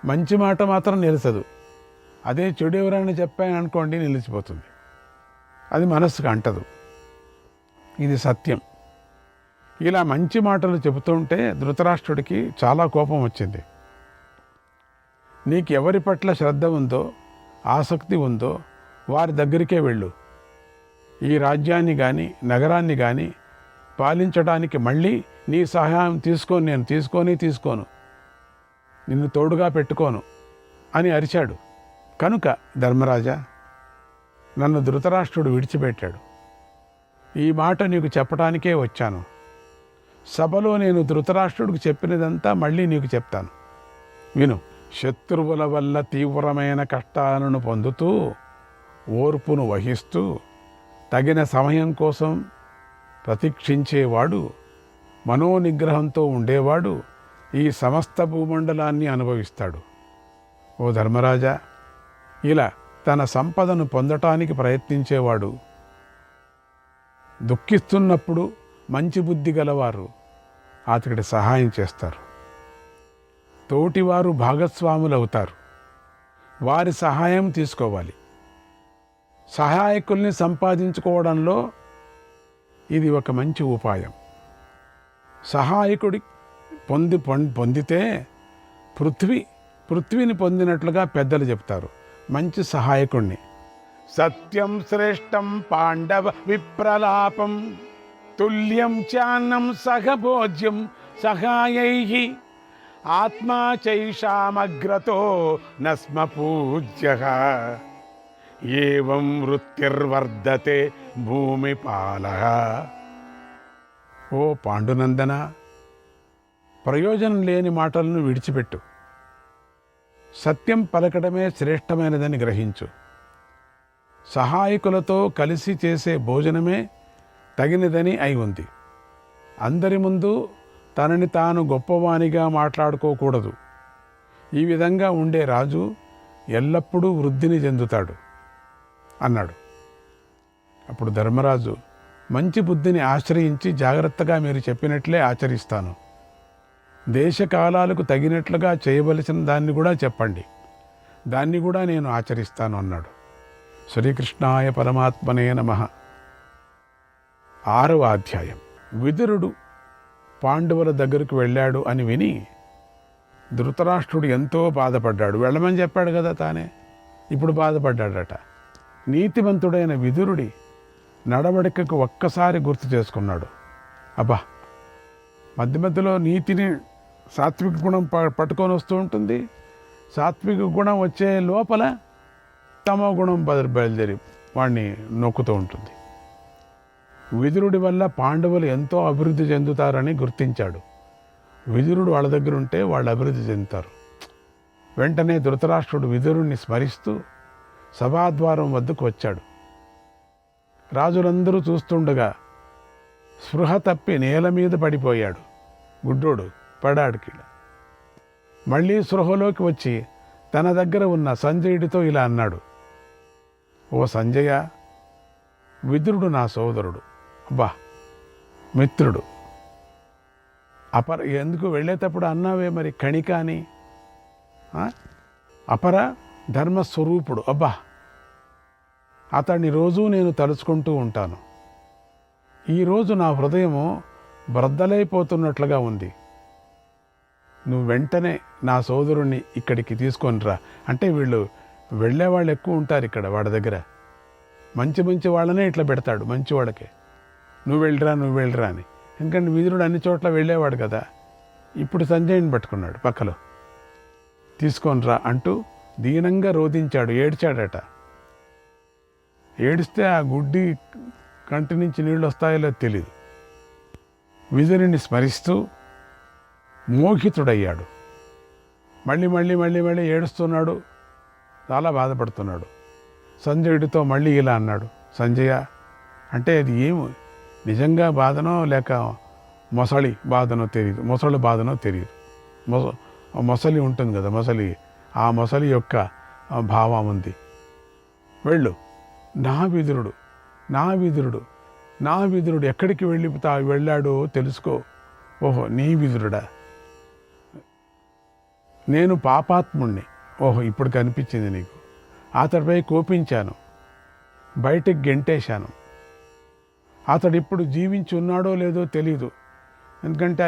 మంచి మాట మాత్రం నిలుచదు. అదే చెడు ఎవరైనా చెప్పాను అనుకోండి, నిలిచిపోతుంది. అది మనస్సుకు అంటదు. ఇది సత్యం. ఇలా మంచి మాటలు చెబుతుంటే ధృతరాష్ట్రుడికి చాలా కోపం వచ్చింది. నీకు ఎవరి పట్ల శ్రద్ధ ఉందో, ఆసక్తి ఉందో వారి దగ్గరికే వెళ్ళు. ఈ రాజ్యాన్ని కానీ నగరాన్ని కానీ పాలించడానికి మళ్ళీ నీ సహాయం నేను తీసుకోను, నిన్ను తోడుగా పెట్టుకోను అని అరిచాడు. కనుక ధర్మరాజా, నన్ను ధృతరాష్ట్రుడు విడిచిపెట్టాడు. ఈ మాట నీకు చెప్పడానికే వచ్చాను. సభలో నేను ధృతరాష్ట్రుడికి చెప్పినదంతా మళ్ళీ నీకు చెప్తాను, విను. శత్రువుల వల్ల తీవ్రమైన కష్టాలను పొందుతూ ఓర్పును వహిస్తూ తగిన సమయం కోసం ప్రతీక్షించేవాడు, మనోనిగ్రహంతో ఉండేవాడు ఈ సమస్త భూమండలాన్ని అనుభవిస్తాడు. ఓ ధర్మరాజా, ఇలా తన సంపదను పొందటానికి ప్రయత్నించేవాడు దుఃఖిస్తున్నప్పుడు మంచి బుద్ధి గలవారు అతడికి సహాయం చేస్తారు. తోటివారు భాగస్వాములు అవుతారు. వారి సహాయం తీసుకోవాలి. సహాయకుల్ని సంపాదించుకోవడంలో ఇది ఒక మంచి ఉపాయం. సహాయకుడి పొందితే పృథ్వీని పొందినట్లుగా పెద్దలు చెప్తారు. మంచి సహాయకుణ్ణి. సత్యం శ్రేష్టం పాండవ విప్రలాపం తుల్యం చాన్నం సహభోజ్యం సహాయైః ఆత్మా చైషామగ్రతో నస్మ పూజ్యః ఏవం వృత్తిర్వర్ధతే భూమిపాలః. ఓ పాండునందన, ప్రయోజనం లేని మాటలను విడిచిపెట్టు. సత్యం పలకడమే శ్రేష్టమైనదని గ్రహించు. సహాయకులతో కలిసి చేసే భోజనమే తగినదని అయి ఉంది. అందరి ముందు తనని తాను గొప్పవానిగా మాట్లాడుకోకూడదు. ఈ విధంగా ఉండే రాజు ఎల్లప్పుడూ వృద్ధిని చెందుతాడు అన్నాడు. అప్పుడు ధర్మరాజు, మంచి బుద్ధిని ఆశ్రయించి జాగ్రత్తగా మీరు చెప్పినట్లే ఆచరిస్తాను. దేశకాలాలకు తగినట్లుగా చేయవలసిన దాన్ని కూడా చెప్పండి, దాన్ని కూడా నేను ఆచరిస్తాను అన్నాడు. శ్రీకృష్ణాయ పరమాత్మనే నమః. 6వ అధ్యాయం. విదురుడు పాండవుల దగ్గరకు వెళ్ళాడు అని విని ధృతరాష్ట్రుడు ఎంతో బాధపడ్డాడు. వెళ్ళమని చెప్పాడు కదా తానే, ఇప్పుడు బాధపడ్డాడట. నీతివంతుడైన విదురుడి నడవడికకు ఒక్కసారి గుర్తు చేసుకున్నాడు. అబ్బా, మధ్య మధ్యలో నీతిని సాత్విక గుణం పట్టుకొని వస్తూ ఉంటుంది. సాత్విక గుణం వచ్చే లోపల తమో గుణం బయలుదేరి వాడిని నొక్కుతూ ఉంటుంది. విదురుడి వల్ల పాండవులు ఎంతో అభివృద్ధి చెందుతారని గుర్తించాడు. విదురుడు వాళ్ళ దగ్గర ఉంటే వాళ్ళు అభివృద్ధి చెందుతారు. వెంటనే ధృతరాష్ట్రుడు విదురుణ్ణి స్మరిస్తూ సభాద్వారం వద్దకు వచ్చాడు. రాజులందరూ చూస్తుండగా స్పృహ తప్పి నేల మీద పడిపోయాడు. గుడ్డోడు పడాడికి. మళ్ళీ స్పృహలోకి వచ్చి తన దగ్గర ఉన్న సంజయుడితో ఇలా అన్నాడు. ఓ సంజయ, విదురుడు నా సోదరుడు, అబ్బా మిత్రుడు. ఎందుకు వెళ్ళేటప్పుడు అన్నావే మరి కణిక అని. అపర ధర్మస్వరూపుడు, అబ్బా అతన్ని రోజూ నేను తలుచుకుంటూ ఉంటాను. ఈరోజు నా హృదయము బ్రద్దలైపోతున్నట్లుగా ఉంది. నువ్వు వెంటనే నా సోదరుణ్ణి ఇక్కడికి తీసుకొనిరా. అంటే వీళ్ళు వెళ్ళేవాళ్ళు ఎక్కువ ఉంటారు ఇక్కడ వాడి దగ్గర. మంచి మంచి వాళ్ళనే ఇట్లా పెడతాడు, మంచి వాళ్ళకే. నువ్వు వెళ్ళరా అని. ఎందుకంటే విదురుడు అన్ని చోట్ల వెళ్ళేవాడు కదా. ఇప్పుడు సంజయుని పట్టుకున్నాడు పక్కలో. తీసుకొనిరా అంటూ దీనంగా రోధించాడు, ఏడ్చాడట. ఏడిస్తే ఆ గుడ్డి కంటి నుంచి నీళ్ళు వస్తాయో తెలియదు. విదురుని స్మరిస్తూ మోహితుడయ్యాడు. మళ్ళీ మళ్ళీ మళ్ళీ మళ్ళీ ఏడుస్తున్నాడు, చాలా బాధపడుతున్నాడు. సంజయుడితో మళ్ళీ ఇలా అన్నాడు. సంజయ, అంటే అది ఏమి నిజంగా బాధనో లేక మొసలి బాధనో తెలియదు. మొసలి ఉంటుంది కదా, ఆ మొసలి యొక్క భావం ఉంది. వెళ్ళు. నా విదురుడు ఎక్కడికి వెళ్ళాడో తెలుసుకో. ఓహో, నీ విదురుడా? నేను పాపాత్ముణ్ణి. ఓహో, ఇప్పుడు కనిపించింది నీకు. అతడిపై కోపించాను, బయటికి గెంటేశాను. అతడు ఇప్పుడు జీవించి ఉన్నాడో లేదో తెలీదు. ఎందుకంటే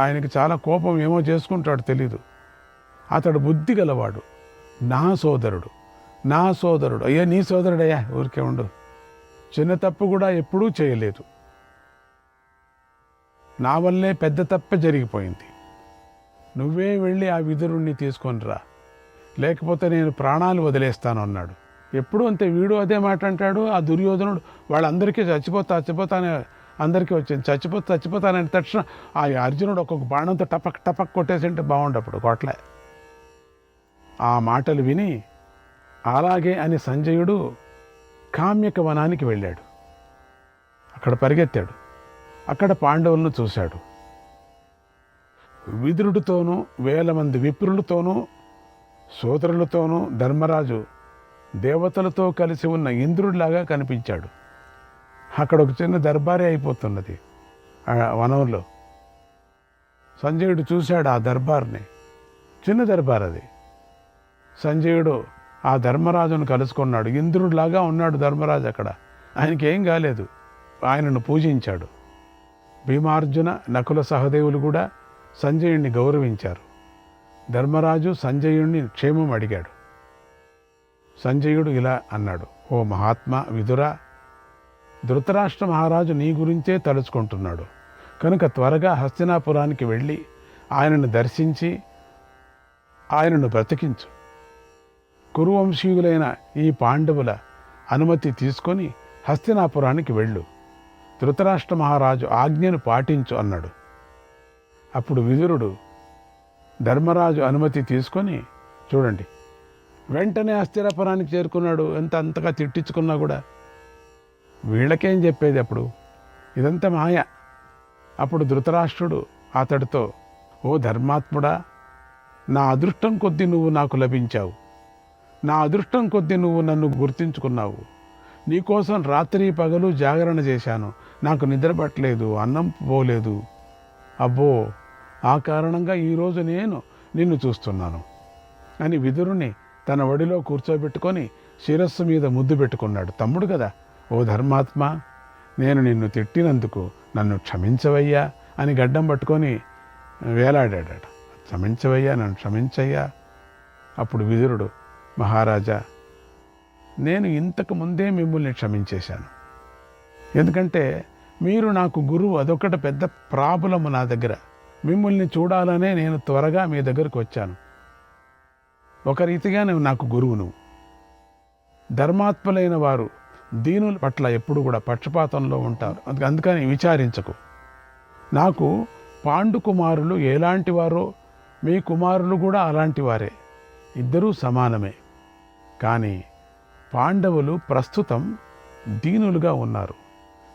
ఆయనకి చాలా కోపం, ఏమో చేసుకుంటాడు తెలీదు. అతడు బుద్ధి గలవాడు, నా సోదరుడు. అయ్యా నీ సోదరుడయ్యా, ఊరికే ఉండు. చిన్న తప్పు కూడా ఎప్పుడూ చేయలేదు. నా వల్లే పెద్ద తప్పే జరిగిపోయింది. నువ్వే వెళ్ళి ఆ విదురుణ్ణి తీసుకొని రా, లేకపోతే నేను ప్రాణాలు వదిలేస్తాను అన్నాడు. ఎప్పుడు అంతే, వీడు అదే మాట అంటాడు. ఆ దుర్యోధనుడు వాళ్ళందరికీ చచ్చిపోతానే అందరికీ వచ్చింది, చచ్చిపోతానని తక్షణ ఆ అర్జునుడు ఒక్కొక్క బాణంతో టపక్ కొట్టేసింటే బాగుండప్పుడు కొట్లే. ఆ మాటలు విని అలాగే అని సంజయుడు కామ్యక వనానికి వెళ్ళాడు. అక్కడ పరిగెత్తాడు. అక్కడ పాండవులను చూశాడు. విదురుడితోనూ 1000 మంది విప్రులతోనూ సోదరులతోనూ ధర్మరాజు దేవతలతో కలిసి ఉన్న ఇంద్రుడిలాగా కనిపించాడు. అక్కడ ఒక చిన్న దర్బారే అయిపోతున్నది ఆ వనంలో. సంజయుడు చూశాడు ఆ దర్బార్ని, చిన్న దర్బార్ అది. సంజయుడు ఆ ధర్మరాజును కలుసుకున్నాడు. ఇంద్రుడిలాగా ఉన్నాడు ధర్మరాజు అక్కడ. ఆయనకి ఏం కాలేదు. ఆయనను పూజించాడు. భీమార్జున నకుల సహదేవులు కూడా సంజయుడిని గౌరవించారు. ధర్మరాజు సంజయుడిని క్షేమం అడిగాడు. సంజయుడు ఇలా అన్నాడు, ఓ మహాత్మా విదురా, ధృతరాష్ట్ర మహారాజు నీ గురించే తలుచుకుంటున్నాడు కనుక త్వరగా హస్తినాపురానికి వెళ్ళి ఆయనను దర్శించి ఆయనను బ్రతికించు. కురువంశీయులైన ఈ పాండవుల అనుమతి తీసుకొని హస్తినాపురానికి వెళ్ళు. ధృతరాష్ట్ర మహారాజు ఆజ్ఞను పాటించు అన్నాడు. అప్పుడు విదురుడు ధర్మరాజు అనుమతి తీసుకొని, చూడండి, వెంటనే హస్తినాపురానికి చేరుకున్నాడు. అంతగా తిట్టించుకున్నా కూడా వీళ్ళకేం చెప్పేది అప్పుడు, ఇదంతా మాయ. అప్పుడు ధృతరాష్ట్రుడు అతడితో, ఓ ధర్మాత్ముడా, నా అదృష్టం కొద్దీ నువ్వు నాకు లభించావు. నా అదృష్టం కొద్దీ నువ్వు నన్ను గుర్తించుకున్నావు. నీకోసం రాత్రి పగలు జాగరణ చేశాను. నాకు నిద్ర పట్టలేదు, అన్నం పోలేదు. అబ్బో, ఆ కారణంగా ఈరోజు నేను నిన్ను చూస్తున్నాను అని విదురుని తన ఒడిలో కూర్చోబెట్టుకొని శిరస్సు మీద ముద్దు పెట్టుకున్నాడు. తమ్ముడు కదా, ఓ ధర్మాత్మ, నేను నిన్ను తిట్టినందుకు నన్ను క్షమించవయ్యా అని గడ్డం పట్టుకొని వేలాడాడట. క్షమించవయ్యా, నన్ను క్షమించయ్యా. అప్పుడు విదురుడు, మహారాజా, నేను ఇంతకు ముందే మిమ్మల్ని క్షమించేశాను. ఎందుకంటే మీరు నాకు గురువు, అదొకటి పెద్ద ప్రాబ్లము నా దగ్గర. మిమ్మల్ని చూడాలనే నేను త్వరగా మీ దగ్గరకు వచ్చాను. ఒక రీతిగా నువ్వు నాకు గురువు. నువ్వు ధర్మాత్ములైన వారు దీనుల పట్ల ఎప్పుడు కూడా పక్షపాతంలో ఉంటారు. అందుకని విచారించకు. నాకు పాండు కుమారులు ఎలాంటి వారో మీ కుమారులు కూడా అలాంటి వారే, ఇద్దరూ సమానమే. కానీ పాండవులు ప్రస్తుతం దీనులుగా ఉన్నారు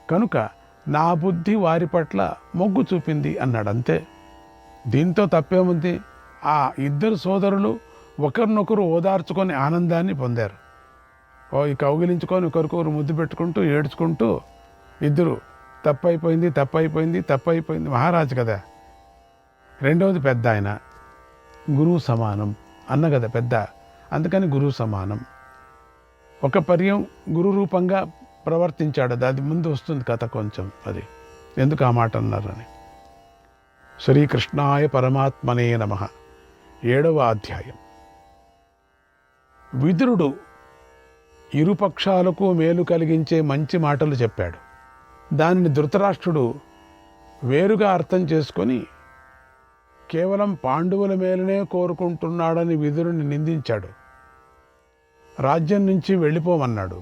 కనుక నా బుద్ధి వారి పట్ల మొగ్గు చూపింది అన్నాడు. అంతే, దీంతో తప్పేముంది? ఆ ఇద్దరు సోదరులు ఒకరినొకరు ఓదార్చుకొని ఆనందాన్ని పొందారు. ఈ కౌగిలించుకొని ఒకరికొకరు ముద్దు పెట్టుకుంటూ ఏడ్చుకుంటూ ఇద్దరు తప్పైపోయింది మహారాజు కదా. రెండవది పెద్ద ఆయన, గురువు సమానం అన్న కదా పెద్ద, అందుకని గురువు సమానం. ఒక పర్యం గురు రూపంగా ప్రవర్తించాడు. అది ముందు వస్తుంది కథ కొంచెం, అది ఎందుకు ఆ మాట అన్నారని. శ్రీకృష్ణాయ పరమాత్మనే నమః. 7వ అధ్యాయం. విదురుడు ఇరుపక్షాలకు మేలు కలిగించే మంచి మాటలు చెప్పాడు. దానిని ధృతరాష్ట్రుడు వేరుగా అర్థం చేసుకొని కేవలం పాండవుల మేలునే కోరుకుంటున్నాడని విదురుని నిందించాడు. రాజ్యం నుంచి వెళ్ళిపోమన్నాడు.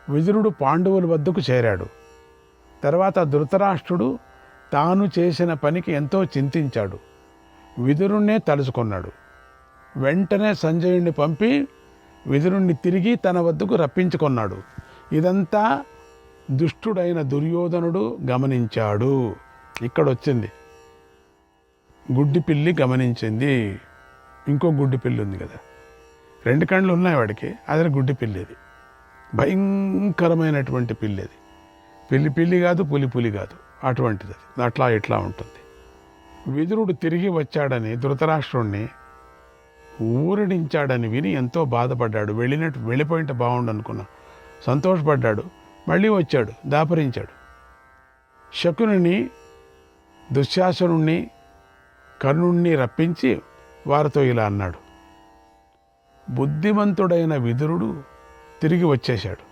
విదురుడు పాండవుల వద్దకు చేరాడు. తర్వాత ధృతరాష్ట్రుడు తాను చేసిన పనికి ఎంతో చింతించాడు. విదురుణ్ణే తలుచుకున్నాడు. వెంటనే సంజయుణ్ణి పంపి విదురుణ్ణి తిరిగి తన వద్దకు రప్పించుకున్నాడు. ఇదంతా దుష్టుడైన దుర్యోధనుడు గమనించాడు. ఇక్కడొచ్చింది, గుడ్డి పిల్లి గమనించింది. ఇంకో గుడ్డి పిల్లి ఉంది కదా, 2 కళ్ళు ఉన్నాయి వాడికి, అదే గుడ్డి పిల్లిది. భయంకరమైనటువంటి పిల్లిది. పిల్లి కాదు, పులి కాదు, అటువంటిది. అట్లా ఇట్లా ఉంటుంది. విదురుడు తిరిగి వచ్చాడని ధృతరాష్ట్రుణ్ణి ఊరడించాడని విని ఎంతో బాధపడ్డాడు. వెళ్ళిపోయింటే బాగుండు అనుకున్నా. సంతోషపడ్డాడు. మళ్ళీ వచ్చాడు, దాపరించాడు. శకుని, దుశ్శాసనుణ్ణి, కర్ణుణ్ణి రప్పించి వారితో ఇలా అన్నాడు. బుద్ధిమంతుడైన విదురుడు తిరిగి వచ్చేశాడు.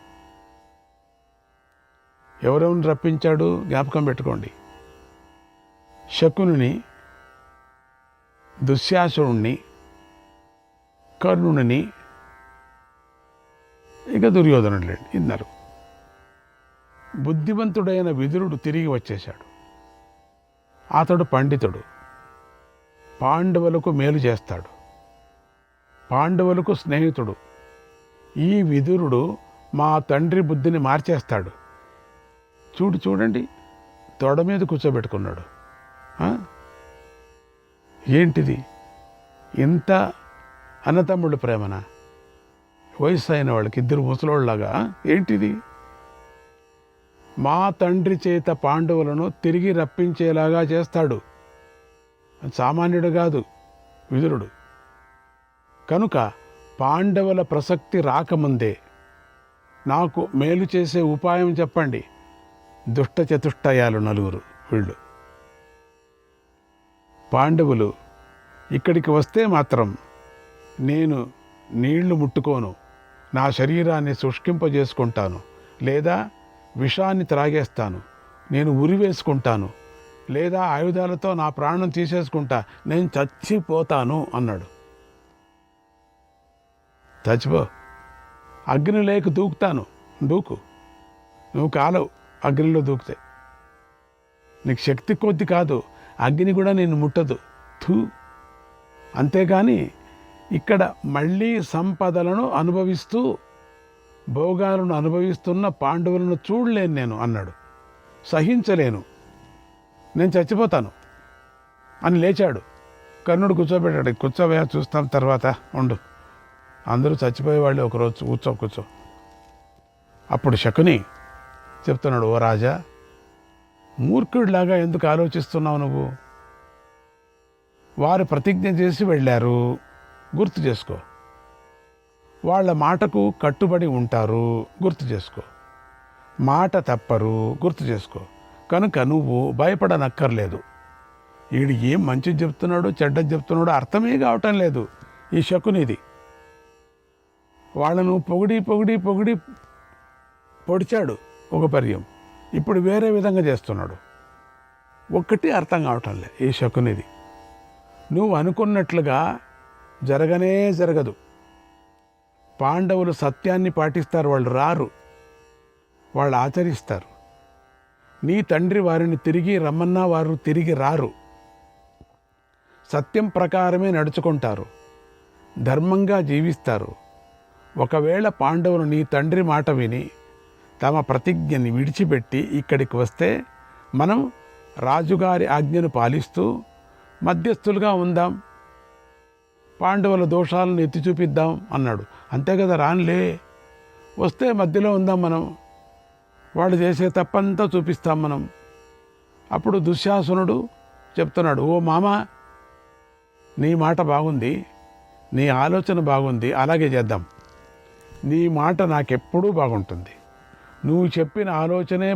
ఎవరెవరిని రప్పించాడు జ్ఞాపకం పెట్టుకోండి. శకుని, దుశ్శాసనుణ్ణి, కర్ణుని ఇక దుర్యోధనుడు ఇద్దరు. బుద్ధిమంతుడైన విదురుడు తిరిగి వచ్చేశాడు. అతడు పండితుడు, పాండవులకు మేలు చేస్తాడు, పాండవులకు స్నేహితుడు. ఈ విదురుడు మా తండ్రి బుద్ధిని మార్చేస్తాడు. చూడండి, తొడ మీద కూర్చోబెట్టుకున్నాడు. ఏంటిది? ఇంత అన్నతమ్ముడు ప్రేమనా? వయసు అయిన వాళ్ళకి ఇద్దరు ముసలోళ్ళలాగా ఏంటిది? మా తండ్రి చేత పాండవులను తిరిగి రప్పించేలాగా చేస్తాడు. సామాన్యుడు కాదు విదురుడు. కనుక పాండవుల ప్రసక్తి రాకముందే నాకు మేలు చేసే ఉపాయం చెప్పండి. దుష్ట చతుష్టయాలు నలుగురు వీళ్ళు. పాండవులు ఇక్కడికి వస్తే మాత్రం నేను నీళ్లు ముట్టుకోను, నా శరీరాన్ని శుష్కింపజేసుకుంటాను, లేదా విషాన్ని త్రాగేస్తాను, నేను ఉరివేసుకుంటాను, లేదా ఆయుధాలతో నా ప్రాణం తీసేసుకుంటా, నేను చచ్చిపోతాను అన్నాడు. చచ్చిపో, అగ్ని లేక దూకుతాను, దూకు, నువ్వు కాలవు అగ్నిలో దూకితే. నీకు శక్తి కొద్ది కాదు, అగ్ని కూడా నేను ముట్టదు, థూ. అంతేగాని ఇక్కడ మళ్ళీ సంపదలను అనుభవిస్తూ భోగాలను అనుభవిస్తున్న పాండవులను చూడలేను నేను అన్నాడు. సహించలేను, నేను చచ్చిపోతాను అని లేచాడు. కర్ణుడు కూర్చోబెట్టాడు. కూర్చోబోయా, చూస్తాం తర్వాత, ఉండు, అందరూ చచ్చిపోయేవాళ్ళు, ఒకరోజు కూర్చో. అప్పుడు శకుని చెప్తున్నాడు, ఓ రాజా, మూర్ఖుడిలాగా ఎందుకు ఆలోచిస్తున్నావు నువ్వు? వారు ప్రతిజ్ఞ చేసి వెళ్ళారు, గుర్తు చేసుకో. వాళ్ళ మాటకు కట్టుబడి ఉంటారు, గుర్తు చేసుకో. మాట తప్పరు, గుర్తు చేసుకో. కనుక నువ్వు భయపడనక్కర్లేదు. వీడు ఏం మంచి చెప్తున్నాడో చెడ్డది చెప్తున్నాడో అర్థమే కావటం లేదు ఈ శకునిది. వాళ్ళను పొగిడి పొగిడి పొగిడి పొడిచాడు ఒక పర్యం, ఇప్పుడు వేరే విధంగా చేస్తున్నాడు. ఒక్కటి అర్థం కావటం లే ఈ శకునిది. నువ్వు అనుకున్నట్లుగా జరగనే జరగదు. పాండవులు సత్యాన్ని పాటిస్తారు, వాళ్ళు రారు, వాళ్ళు ఆచరిస్తారు. నీ తండ్రి వారిని తిరిగి రమ్మన్నా వారు తిరిగి రారు. సత్యం ప్రకారమే నడుచుకుంటారు, ధర్మంగా జీవిస్తారు. ఒకవేళ పాండవులు నీ తండ్రి మాట విని తమ ప్రతిజ్ఞని విడిచిపెట్టి ఇక్కడికి వస్తే మనం రాజుగారి ఆజ్ఞను పాలిస్తూ మధ్యస్థులుగా ఉందాం, పాండవుల దోషాలను ఎత్తి చూపిద్దాం అన్నాడు. అంతే కదా, రానులే, వస్తే మధ్యలో ఉందాం మనం, వాళ్ళు చేసే తప్పంతా చూపిస్తాం మనం. అప్పుడు దుశ్శాసనుడు చెప్తున్నాడు, ఓ మామ, నీ మాట బాగుంది, నీ ఆలోచన బాగుంది, అలాగే చేద్దాం. నీ మాట నాకెప్పుడూ బాగుంటుంది, నువ్వు చెప్పిన ఆలోచనే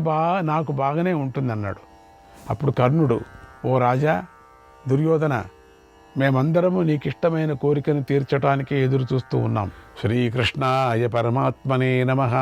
నాకు బాగానే ఉంటుందన్నాడు. అప్పుడు కర్ణుడు, ఓ రాజా దుర్యోధన, మేమందరము నీకిష్టమైన కోరికను తీర్చడానికి ఎదురు చూస్తూ ఉన్నాం. శ్రీకృష్ణాయ పరమాత్మనే నమః.